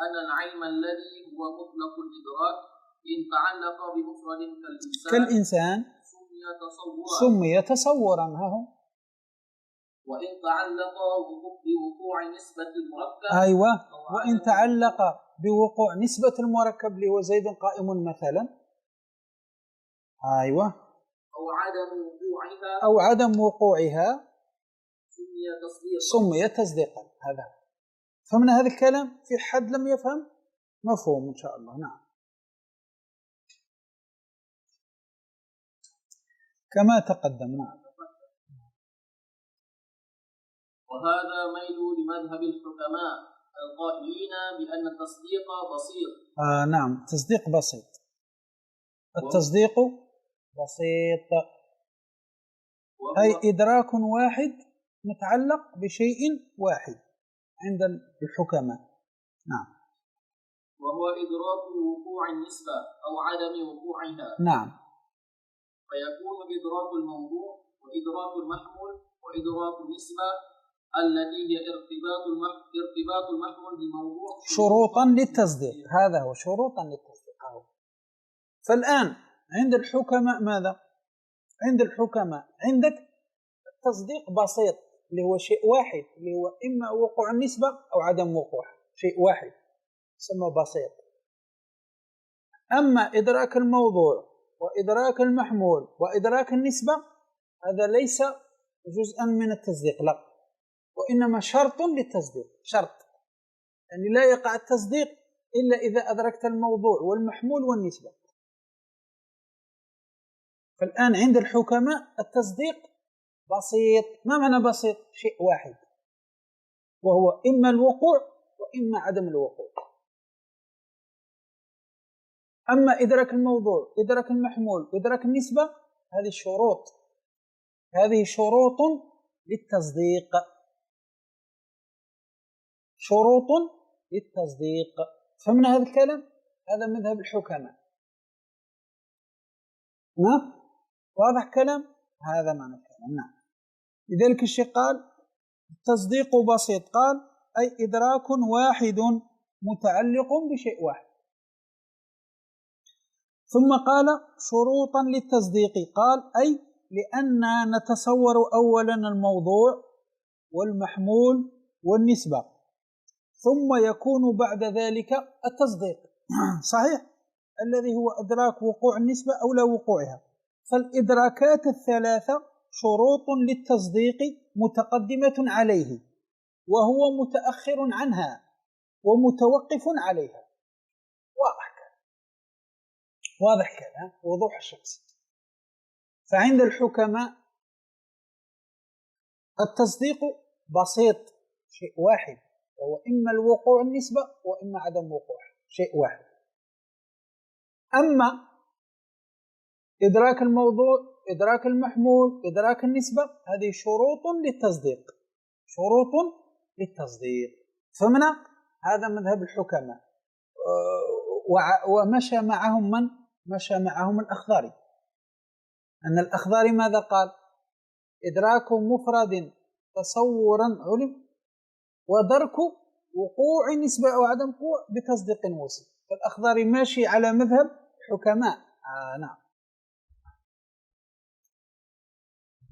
أن العلم الذي هو مطلق الإدراك إن تعلق بمفرد كالإنسان سمي تصورا. وإن تعلق بوقوع نسبة المركب. أيوة. وإن تعلق بوقوع نسبة المركب اللي هو زيد قائم مثلا. أيوة. أو عدم وقوعها سمي تصديقا. هذا فهمنا هذا الكلام؟ في حد لم يفهم؟ مفهوم إن شاء الله. نعم. كما تقدم. نعم. وهذا ميل لمذهب الحكماء القائلين بأن التصديق بسيط. نعم، تصديق بسيط. التصديق بسيط أي إدراك واحد متعلق بشيء واحد عند الحكماء. نعم. وهو إدراك وقوع النسبة أو عدم وقوعها. نعم. فيكون إدراك الموضوع وإدراك المحمول وإدراك النسبة التي هي ارتباط المحمول بالموضوع شروطا للتصديق. هذا هو شروطا للتصديق. فالآن عند الحكماء ماذا؟ عند الحكماء عندك تصديق بسيط اللي هو شيء واحد، اللي هو إما وقوع النسبة أو عدم وقوعها، شيء واحد يسمى بسيط. أما إدراك الموضوع وإدراك المحمول وإدراك النسبة هذا ليس جزءا من التصديق، لا، وإنما شرط للتصديق، شرط، يعني لا يقع التصديق إلا إذا أدركت الموضوع والمحمول والنسبة. فالآن عند الحكماء التصديق بسيط. ما معنى بسيط؟ شيء واحد، وهو إما الوقوع وإما عدم الوقوع. أما إدراك الموضوع، إدراك المحمول، إدراك النسبة، هذه شروط، هذه شروط للتصديق، شروط للتصديق. فهمنا هذا الكلام؟ هذا مذهب الحكماء. نعم، واضح كلام؟ هذا معنى الكلام. نعم. لذلك الشيخ قال التصديق بسيط، قال أي إدراك واحد متعلق بشيء واحد. ثم قال شروطا للتصديق، قال أي لأننا نتصور أولا الموضوع والمحمول والنسبة، ثم يكون بعد ذلك التصديق. صحيح؟ الذي هو إدراك وقوع النسبة أو لا وقوعها. فالإدراكات الثلاثة شروط للتصديق متقدمة عليه، وهو متأخر عنها ومتوقف عليها. واضح كلام، وضوح الشمس. فعند الحكماء التصديق بسيط، شيء واحد، وهو إما الوقوع النسبة وإما عدم وقوع، شيء واحد. أما إدراك الموضوع، إدراك المحمول، إدراك النسبة، هذه شروط للتصديق، شروط للتصديق. فمن هذا مذهب الحكماء. ومشى معهم من؟ مشى معهم الأخضري. أن الأخضري ماذا قال؟ إدراك مفرد تصورا علم، ودرك وقوع نسبة أو عدم وقوع بتصديق وصف. فالأخضري ماشي على مذهب الحكماء. نعم.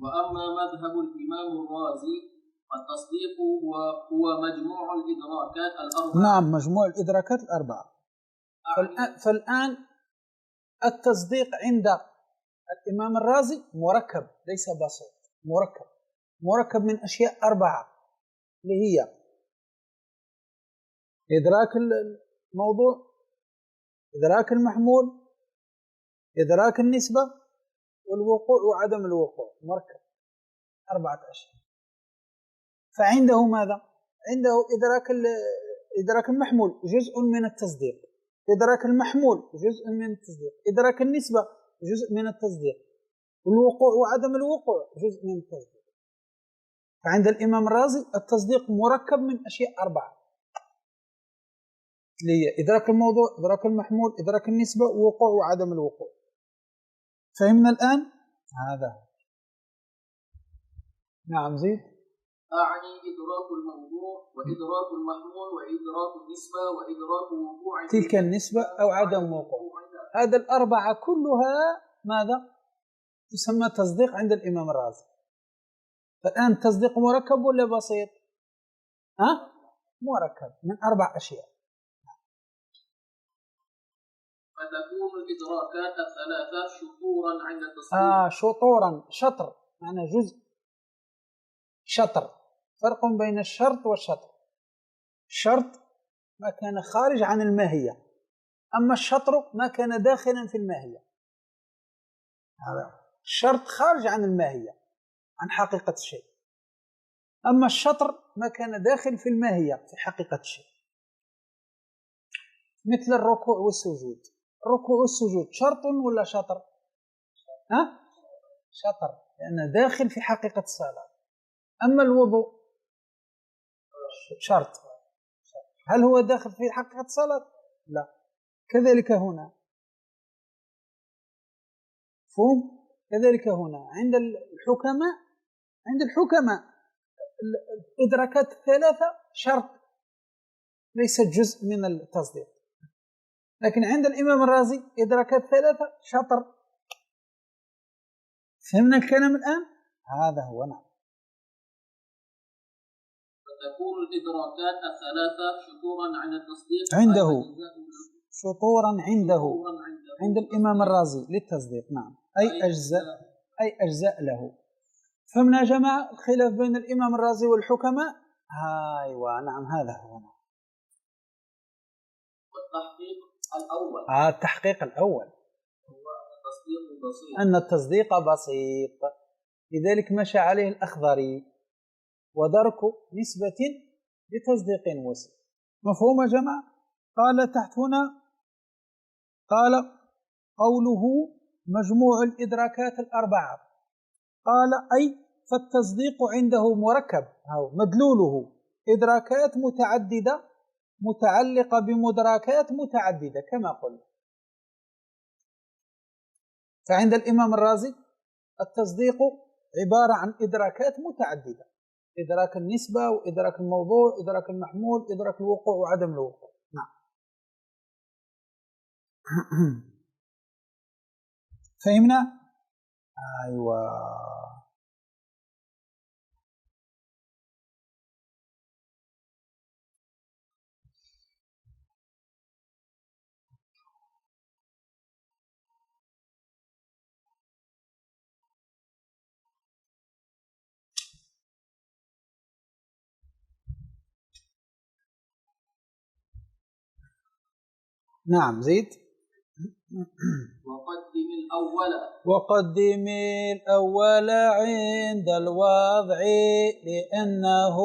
وأما مذهب الإمام الرازي فالتصديق هو مجموع الإدراكات الأربعة. نعم، مجموع الإدراكات الأربعة. فالآن التصديق عند الإمام الرازي مركب، ليس بسيط، مركب من أشياء أربعة، اللي هي إدراك الموضوع، إدراك المحمول، إدراك النسبة، والوقوع وعدم الوقوع. مركب 4 أشياء. فعنده ماذا؟ عنده إدراك المحمول جزء من التصديق، إدراك المحمول جزء من التصديق، إدراك النسبة جزء من التصديق، والوقوع وعدم الوقوع جزء من التصديق. فعند الإمام الرازي التصديق مركب من أشياء 4، اللي هي إدراك الموضوع، إدراك المحمول، إدراك النسبة، ووقوع وعدم الوقوع. فهمنا الآن؟ هذا. نعم، زيد. أعني إدراك الموضوع وإدراك المحمول وإدراك النسبة وإدراك وقوع تلك النسبة أو عدم وقوع. هذا الأربعة كلها ماذا؟ تسمى تصديق عند الإمام الرازي. فالآن التصديق مركب ولا بسيط؟ مركب من 4 أشياء. فتكون الإدراكات الثلاثة شطورا عند التصديق. شطورا، شطر معنى جزء، شطر، فرق بين الشرط والشطر. الشرط ما كان خارج عن الماهية، أما الشطر ما كان داخلا في الماهية. الشرط خارج عن الماهية، عن حقيقة الشيء، أما الشطر ما كان داخل في الماهية، في حقيقة الشيء. مثل الركوع والسجود. الركوع والسجود شرط ولا شطر؟ شطر، لأنه داخل في حقيقة الصلاة. أما الوضوء شرط، هل هو داخل في حقيقة الصلاة؟ لا. كذلك هنا فهم. كذلك هنا عند الحكماء الإدراكات الثلاثة شرط، ليست جزء من التصديق. لكن عند الإمام الرازي إدراكات ثلاثة شطر. فهمنا الكلام الآن؟ هذا هو. نعم. فتكون الإدراكات الثلاثة شطورا عند التصديق عنده، شطورا عنده عند الإمام الرازي للتصديق. نعم. أي أجزاء له. فهمنا يا جماعة الخلاف بين الإمام الرازي والحكماء؟ أيوة نعم هذا هو. والتحقيق الأول التحقيق الأول التصديق أن التصديق بسيط، لذلك مشى عليه الأخضري، ودرك نسبة لتصديق وسيط. مفهوم يا جماعة؟ قال تحت هنا، قال قوله مجموع الإدراكات الأربعة، قال أي فالتصديق عنده مركب أو مدلوله إدراكات متعددة متعلقة بمدراكات متعددة كما قلنا. فعند الإمام الرازي التصديق عبارة عن إدراكات متعددة، إدراك النسبة وإدراك الموضوع، إدراك المحمول، إدراك الوقوع وعدم الوقوع. نعم. فهمنا؟ أيوة. نعم زيد. وقدم الأول عند الوضع لأنه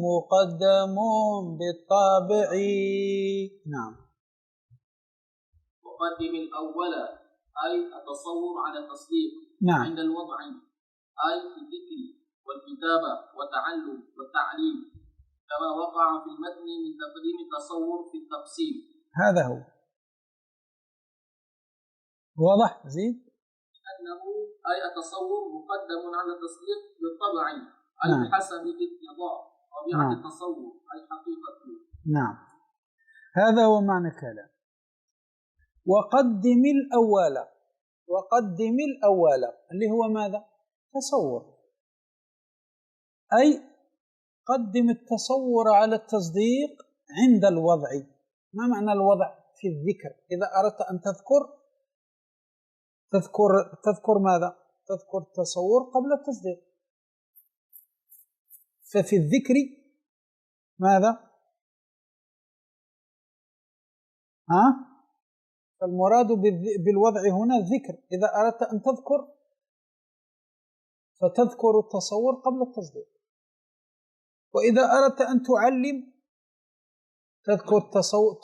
مقدم بالطابع. نعم. وقدم الأول أي التصور على التصديق. نعم. عند الوضع أي في الذكر والكتابة والتعلم والتعليم، كما وقع في المتن من تقديم التصور في التقسيم. هذا هو. واضح زيد؟ أنه أي التصور مقدم على التصديق بالطبع، أي نعم. بحسب اقتضاء طبيعة نعم. التصور أي حقيقته. نعم. هذا هو معنى الكلام. وقدم الأول، وقدم الأول اللي هو ماذا؟ تصور، أي قدم التصور على التصديق عند الوضع. ما معنى الوضع؟ في الذكر. إذا أردت أن تذكر ماذا؟ تذكر التصور قبل التصديق. ففي الذكر ماذا؟ فالمراد بالوضع هنا الذكر. إذا أردت أن تذكر فتذكر التصور قبل التصديق، وإذا أردت أن تعلم تذكر التصور،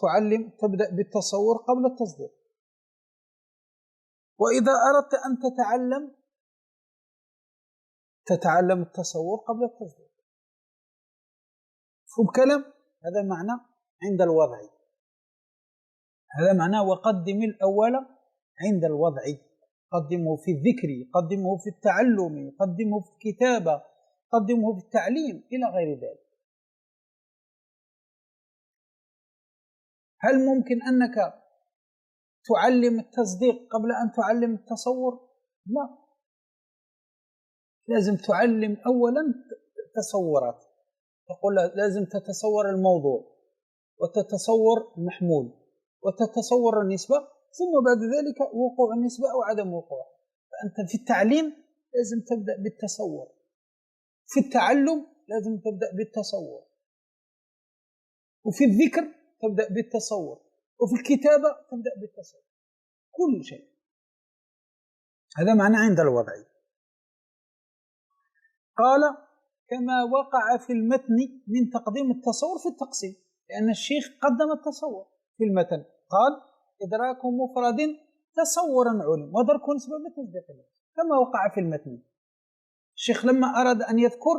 تبدأ بالتصور قبل التصديق، وإذا أردت أن تتعلم التصور قبل التصديق. فهم كلام؟ هذا معنى عند الوضع، هذا معنى وقدم الأول عند الوضع. قدمه في الذكر، قدمه في التعلم، قدمه في الكتابة، قدمه في التعليم إلى غير ذلك. هل ممكن أنك تعلم التصديق قبل أن تعلم التصور؟ لا، لازم تعلم أولا تصورات. تقول لازم تتصور الموضوع، وتتصور المحمول، وتتصور النسبة، ثم بعد ذلك وقوع النسبة أو عدم وقوع. فأنت في التعليم لازم تبدأ بالتصور، في التعلم لازم تبدأ بالتصور، وفي الذكر تبدأ بالتصور، وفي الكتابة تبدأ بالتصور، كل شيء. هذا معنى عند الوضع. قال كما وقع في المتن من تقديم التصور في التقسيم، لأن الشيخ قدم التصور في المتن، قال إدراك مفرد تصورا علم ودرك نسبة بتصديق الله، كما وقع في المتن. الشيخ لما أراد أن يذكر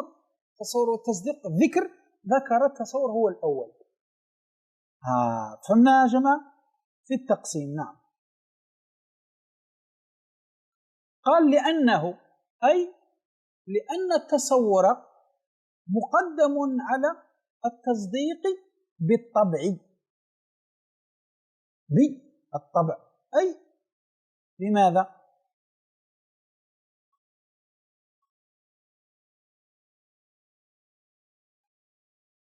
تصور والتصديق ذكر، ذكر التصور هو الأول. فهمنا يا جماعة؟ في التقسيم. نعم. قال لأنه أي لأن التصور مقدم على التصديق بالطبع. بالطبع أي لماذا؟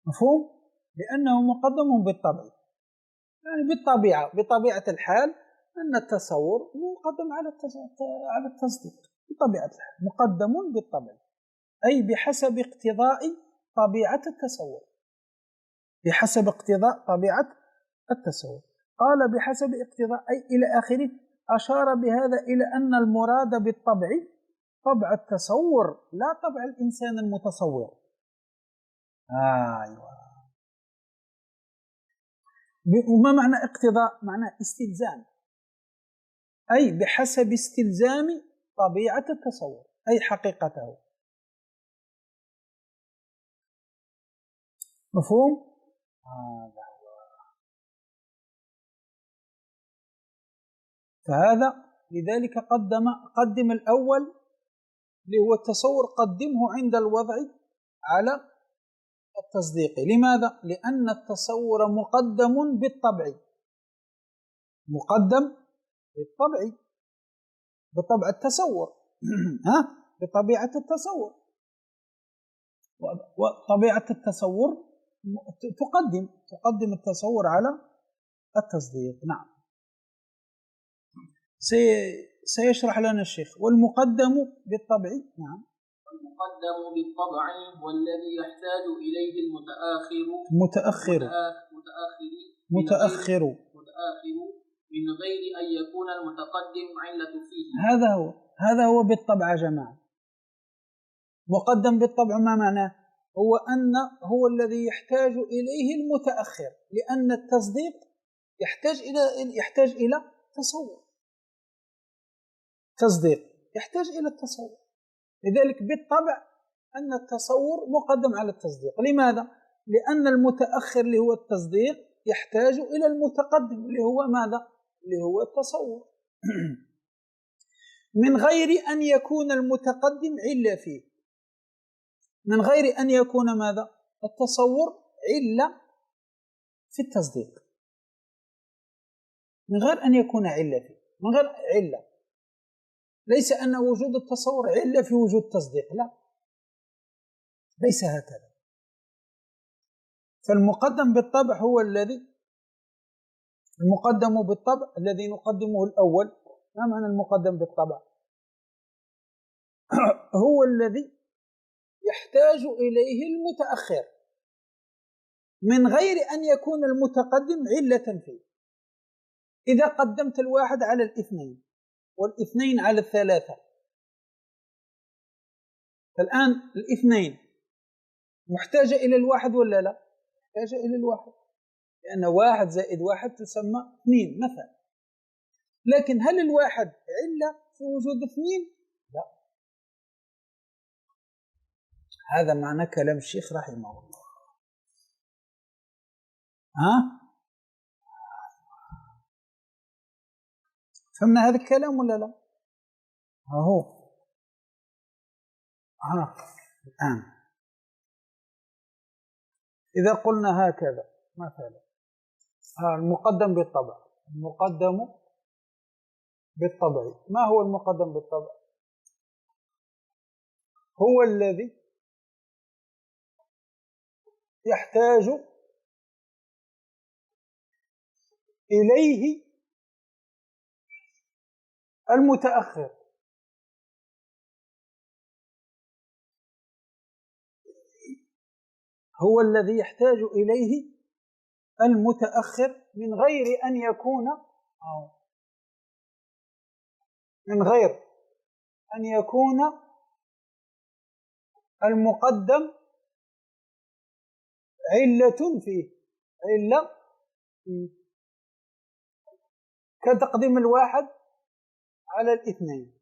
مفهوم؟ لأنه مقدم بالطبع، يعني بالطبيعة، بطبيعة الحال أن التصور مقدم على التصديق بطبيعة الحال، مقدم بالطبع أي بحسب اقتضاء طبيعة التصور، بحسب اقتضاء طبيعة التصور. قال بحسب اقتضاء أي إلى آخره. أشار بهذا إلى أن المراد بالطبع طبع التصور لا طبع الإنسان المتصور. أيوة. وما معنى اقتضاء؟ معنى استلزام، أي بحسب استلزام طبيعة التصور أي حقيقته. مفهوم؟ فهذا لذلك قدم الأول اللي هو التصور، قدمه عند الوضع على التصديق. لماذا؟ لأن التصور مقدم بالطبع، مقدم بالطبع، بطبع التصور بطبيعة التصور، وطبيعة التصور تقدم التصور على التصديق. نعم. سيشرح لنا الشيخ. والمقدم بالطبع. نعم. المقدم بالطبع هو الذي يحتاج إليه متأخر من غير أن يكون المتقدم علة فيه. هذا هو بالطبع يا جماعة. مقدم بالطبع ما معناه؟ هو الذي يحتاج إليه المتأخر، لأن التصديق يحتاج إلى تصور. تصديق يحتاج إلى التصور، لذلك بالطبع أن التصور مقدم على التصديق. لماذا؟ لأن المتأخر اللي هو التصديق يحتاج إلى المتقدم اللي هو ماذا؟ اللي هو التصور من غير أن يكون المتقدم علة فيه، من غير أن يكون ماذا؟ التصور علة في التصديق، من غير أن يكون علة فيه، من غير علة. ليس أن وجود التصور علة في وجود التصديق، لا، ليس هكذا. فالمقدم بالطبع هو المقدم بالطبع الذي نقدمه الأول. ما معنى المقدم بالطبع؟ هو الذي يحتاج إليه المتأخر من غير أن يكون المتقدم علة فيه. إذا قدمت الواحد على الاثنين والاثنين على الثلاثة، فالآن الاثنين محتاجة إلى الواحد ولا لا؟ محتاجة إلى الواحد، لأن 1 زائد 1 تسمى 2 مثلا. لكن هل الواحد علة في وجود 2؟ لا. هذا معنى كلام الشيخ رحمه الله. فهمنا هذا الكلام ولا لا؟ أهو الآن إذا قلنا هكذا مثلا المقدم بالطبع، المقدم بالطبع، ما هو المقدم بالطبع؟ هو الذي يحتاج إليه المتأخر، هو الذي يحتاج إليه المتأخر من غير أن يكون المقدم علة فيه، علة كتقديم الواحد على الاثنين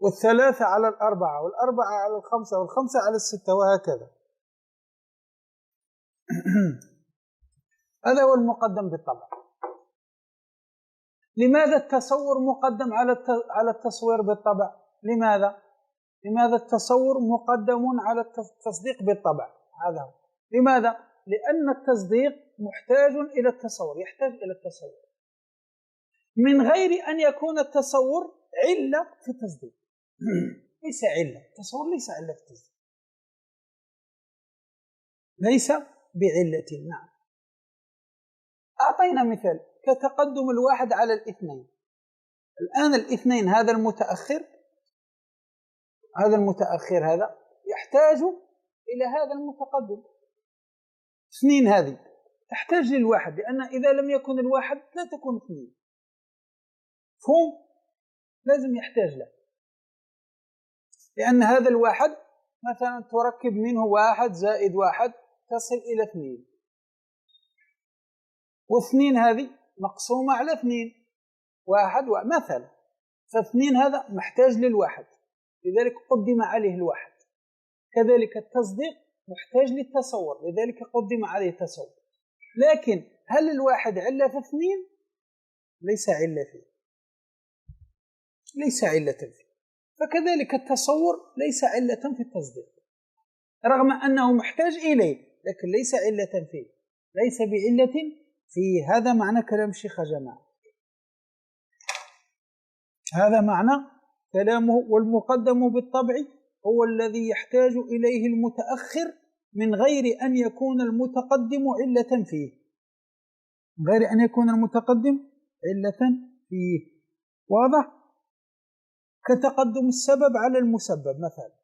والثلاثة على الأربعة والأربعة على الخمسة والخمسة على الستة وهكذا. هذا هو المقدم بالطبع. لماذا التصور مقدم على التصوير بالطبع؟ لماذا التصور مقدم على التصديق بالطبع؟ هذا هو. لماذا؟ لأن التصديق محتاج إلى التصور، يحتاج إلى التصور من غير أن يكون التصور علة في التصديق. ليس علة، التصور ليس علة في التصديق، ليس بعلة. نعم. أعطينا مثال كتقدم الواحد على الاثنين. الآن الاثنين هذا المتأخر هذا يحتاج إلى هذا المتقدم. اثنين هذه تحتاج للواحد، لأن إذا لم يكن الواحد لا تكون اثنين. فهم؟ لازم يحتاج له، لأن هذا الواحد مثلا تركب منه 1 زائد 1 تصل إلى 2، واثنين هذه مقسومة على 2، 1 مثلا، فاثنين هذا محتاج للواحد، لذلك قدم عليه الواحد. كذلك التصديق محتاج للتصور، لذلك قدم عليه التصور. لكن هل الواحد علة في 2؟ ليس علة فيه، ليس علة فيه. فكذلك التصور ليس علة في التصديق، رغم أنه محتاج إليه، لكن ليس علة فيه، ليس بعلة فيه. هذا معنى كلام الشيخ جماعة، هذا معنى كلامه. والمقدم بالطبع هو الذي يحتاج إليه المتأخر من غير أن يكون المتقدم علة فيه، من غير أن يكون المتقدم علة فيه. واضح؟ كتقدم السبب على المسبب مثلا،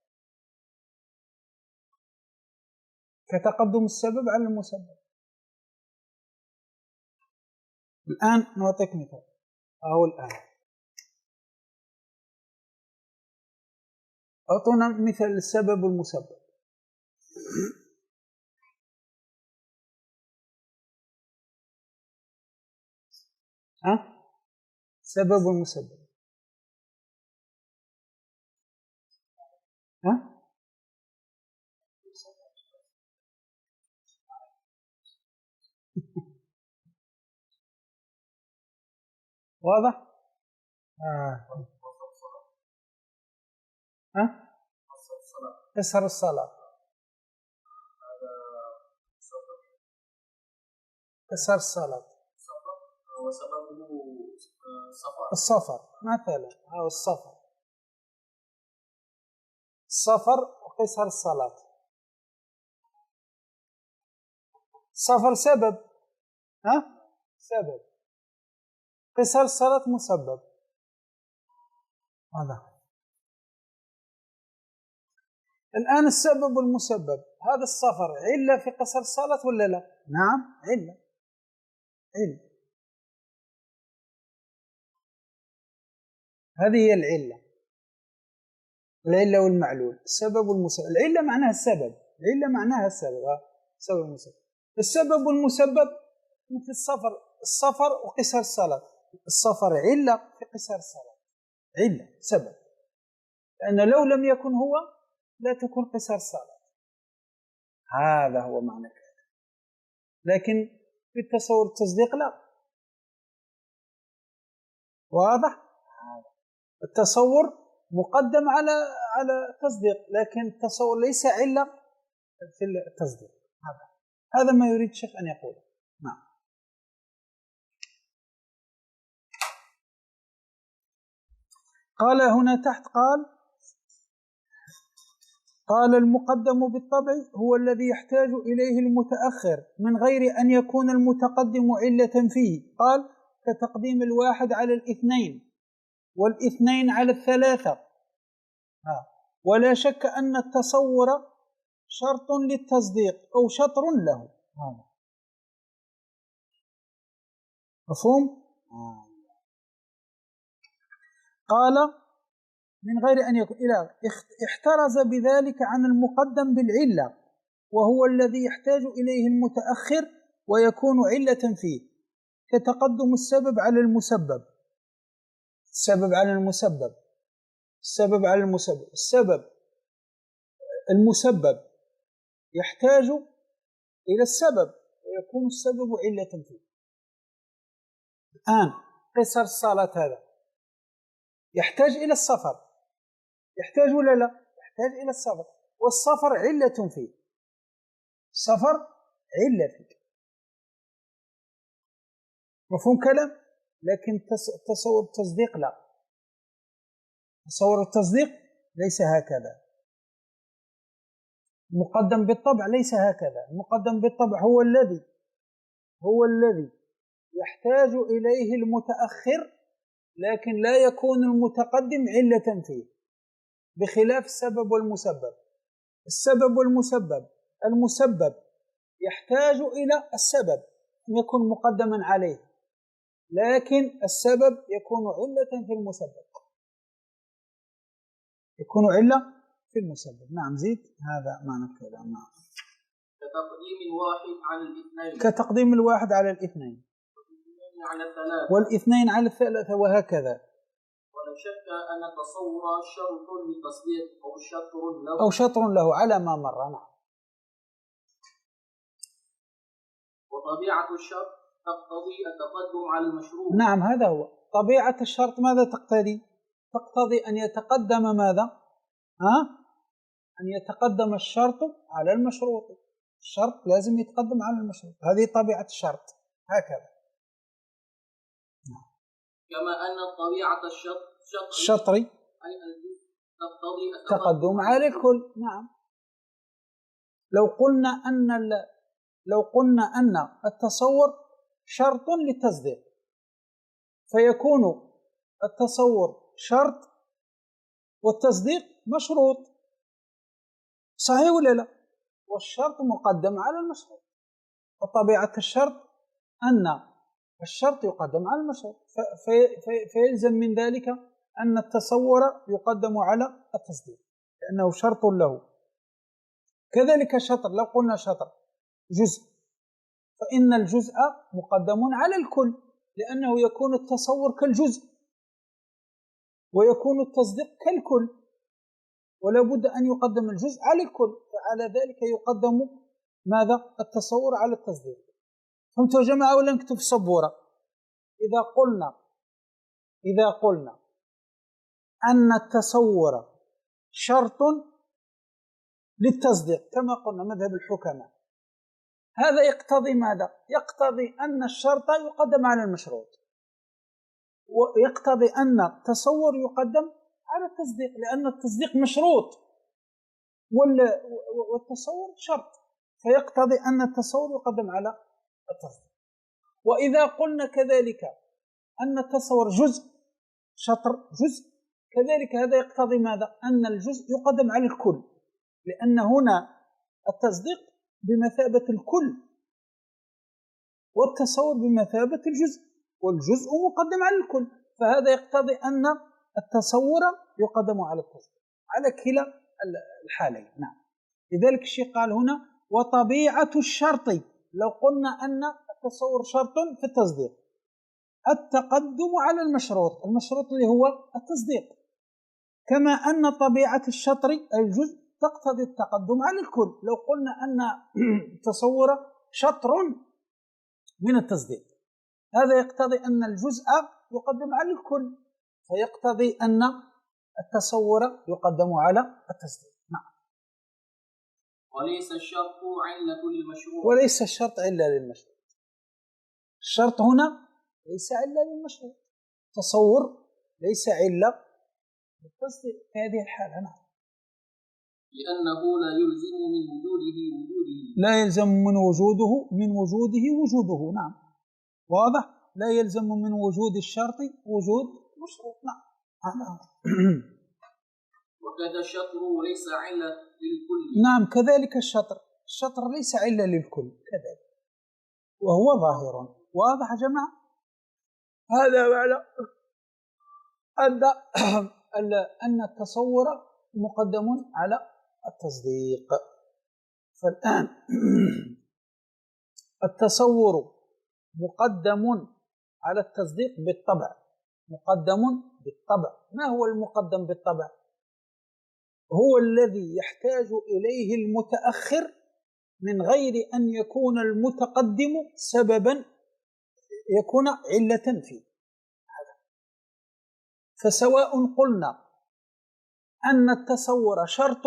كتقدم السبب على المسبب. الآن نعطيك مثال، أهو الآن أعطونا مثال السبب والمسبب. سبب والمسبب. واضح؟ كسر الصلاة، كسر الصلاة، السفر مثلا، أو السفر وقصر الصلاة. السفر سبب، سبب، قصر الصلاة مسبب. هذا الآن السبب والمسبب. هذا السفر علة في قصر الصلاة ولا لا؟ نعم، علة. هذه هي العلة والمعلول، السبب والمسبب. العلة معناها السبب، سبب والمسبب. السبب والمسبب مثل السفر وقصر الصلاة. السفر علة في قصر الصلاة، علة سبب، لأن لو لم يكن هو لا تكون قصر الصلاة. هذا هو معنى كلام. لكن في التصور التصديق لا. واضح؟ التصور مقدم على التصديق، لكن التصور ليس علة في التصديق. هذا ما يريد الشيخ أن يقول. نعم. قال هنا تحت، قال المقدم بالطبع هو الذي يحتاج إليه المتأخر من غير أن يكون المتقدم علة فيه. قال كتقديم 1 على 2 و2 على 3. ولا شك أن التصور شرط للتصديق أو شطر له. مفهوم؟ قال من غير أن يكون احترز بذلك عن المقدم بالعلة، وهو الذي يحتاج إليه المتأخر ويكون علة فيه، كتقدم السبب على المسبب. السبب على المسبب، المسبب يحتاج إلى السبب فيكون السبب علة فيه. الآن قصر الصلاة هذا يحتاج إلى السفر، يحتاج ولا لا؟ يحتاج إلى السفر، والسفر علة فيه، السفر علة فيه. مفهوم كلام؟ لكن تصور التصديق لا، تصور التصديق ليس هكذا. المقدم بالطبع ليس هكذا. المقدم بالطبع هو الذي يحتاج إليه المتأخر، لكن لا يكون المتقدم علة فيه، بخلاف السبب والمسبب. السبب والمسبب، المسبب يحتاج إلى السبب أن يكون مقدما عليه، لكن السبب يكون علة في المسبب، يكون علة في المسبب. نعم زيد، هذا معنى الكلام. نعم. كتقديم الواحد على الاثنين، كتقديم الواحد على الاثنين، على الثلاثة، والاثنين على الثلاثة، وهكذا. ولا شك أن تصور شرط لتصديق أو شطر له على ما مر. نعم. وطبيعة الشرط تقتضي التقدم على المشروط. نعم، هذا هو طبيعة الشرط. ماذا تقتضي؟ تقتضي أن يتقدم ماذا؟ أن يتقدم الشرط على المشروط. الشرط لازم يتقدم على المشروط، هذه طبيعة الشرط، هكذا. كما أن طبيعة الشطري تقتضي التقدم على الكل. نعم. لو قلنا أن التصور شرط للتصديق، فيكون التصور شرط والتصديق مشروط، صحيح ولا لا؟ والشرط مقدم على المشروط، وطبيعة الشرط أن الشرط يقدم على المشروط، فيلزم من ذلك أن التصور يقدم على التصديق لأنه شرط له. كذلك الشطر، لو قلنا شطر جزء، فإن الجزء مقدم على الكل، لأنه يكون التصور كالجزء ويكون التصديق كالكل، ولا بد أن يقدم الجزء على الكل، فعلى ذلك يقدم ماذا؟ التصور على التصديق. فهمتوا يا جماعة ولا نكتب في السبورة؟ إذا قلنا أن التصور شرط للتصديق كما قلنا مذهب الحكماء، هذا يقتضي ماذا؟ يقتضي أن الشرط يقدم على المشروط، ويقتضي أن التصور يقدم على التصديق، لأن التصديق مشروط والتصور شرط، فيقتضي أن التصور يقدم على التصديق. وإذا قلنا كذلك أن التصور جزء، شطر جزء، كذلك هذا يقتضي ماذا؟ أن الجزء يقدم على الكل، لأن هنا التصديق بمثابة الكل والتصور بمثابة الجزء، والجزء مقدم على الكل، فهذا يقتضي أن التصور يقدم على التصديق على كلا الحالين. نعم. لذلك الشيخ قال هنا وطبيعة الشرط، لو قلنا أن التصور شرط في التصديق، التقدم على المشروط، المشروط اللي هو التصديق، كما أن طبيعة الشطر الجزء تقتضي التقدم على الكل. لو قلنا أن التصور شطر من التصديق، هذا يقتضي أن الجزء يقدم على الكل، فيقتضي أن التصور يقدم على التصديق. نعم. وليس الشرط علة للمشروط، وليس الشرط علة للمشروط. الشرط هنا ليس علة للمشروط، تصور ليس علة للتصديق في هذه الحالة. نعم. لأنه لا يلزم من وجوده لا يلزم من وجوده وجوده. نعم، واضح. لا يلزم من وجود الشرط وجود مشروط. نعم. وكذا الشطر ليس علة للكل. نعم، كذلك الشطر ليس علة للكل كذلك، وهو ظاهر. واضح يا جماعة؟ هذا معنى أن التصور مقدم على التصديق. فالآن التصور مقدم على التصديق بالطبع، مقدم بالطبع. ما هو المقدم بالطبع؟ هو الذي يحتاج إليه المتأخر من غير أن يكون المتقدم سببا يكون علة فيه. فسواء قلنا أن التصور شرط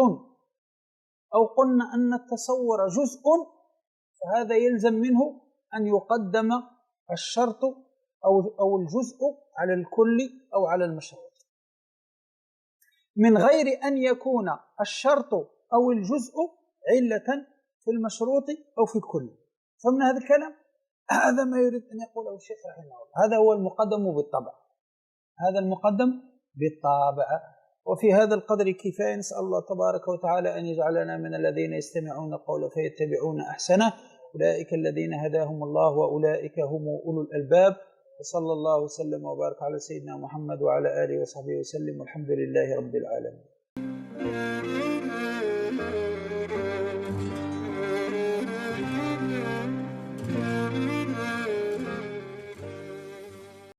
أو قلنا أن التصور جزء، فهذا يلزم منه أن يقدم الشرط أو الجزء على الكل أو على المشروط، من غير أن يكون الشرط أو الجزء علة في المشروط أو في الكل. فمن هذا الكلام هذا ما يريد أن يقوله الشيخ رحمه الله، هذا هو المقدم بالطبع، هذا المقدم بالطبع. وفي هذا القدر كفاية، نسأل الله تبارك وتعالى أن يجعلنا من الذين يستمعون القول فيتبعون أحسنه، أولئك الذين هداهم الله وأولئك هم أولو الألباب. وصلى الله وسلم وبارك على سيدنا محمد وعلى آله وصحبه وسلم، والحمد لله رب العالمين.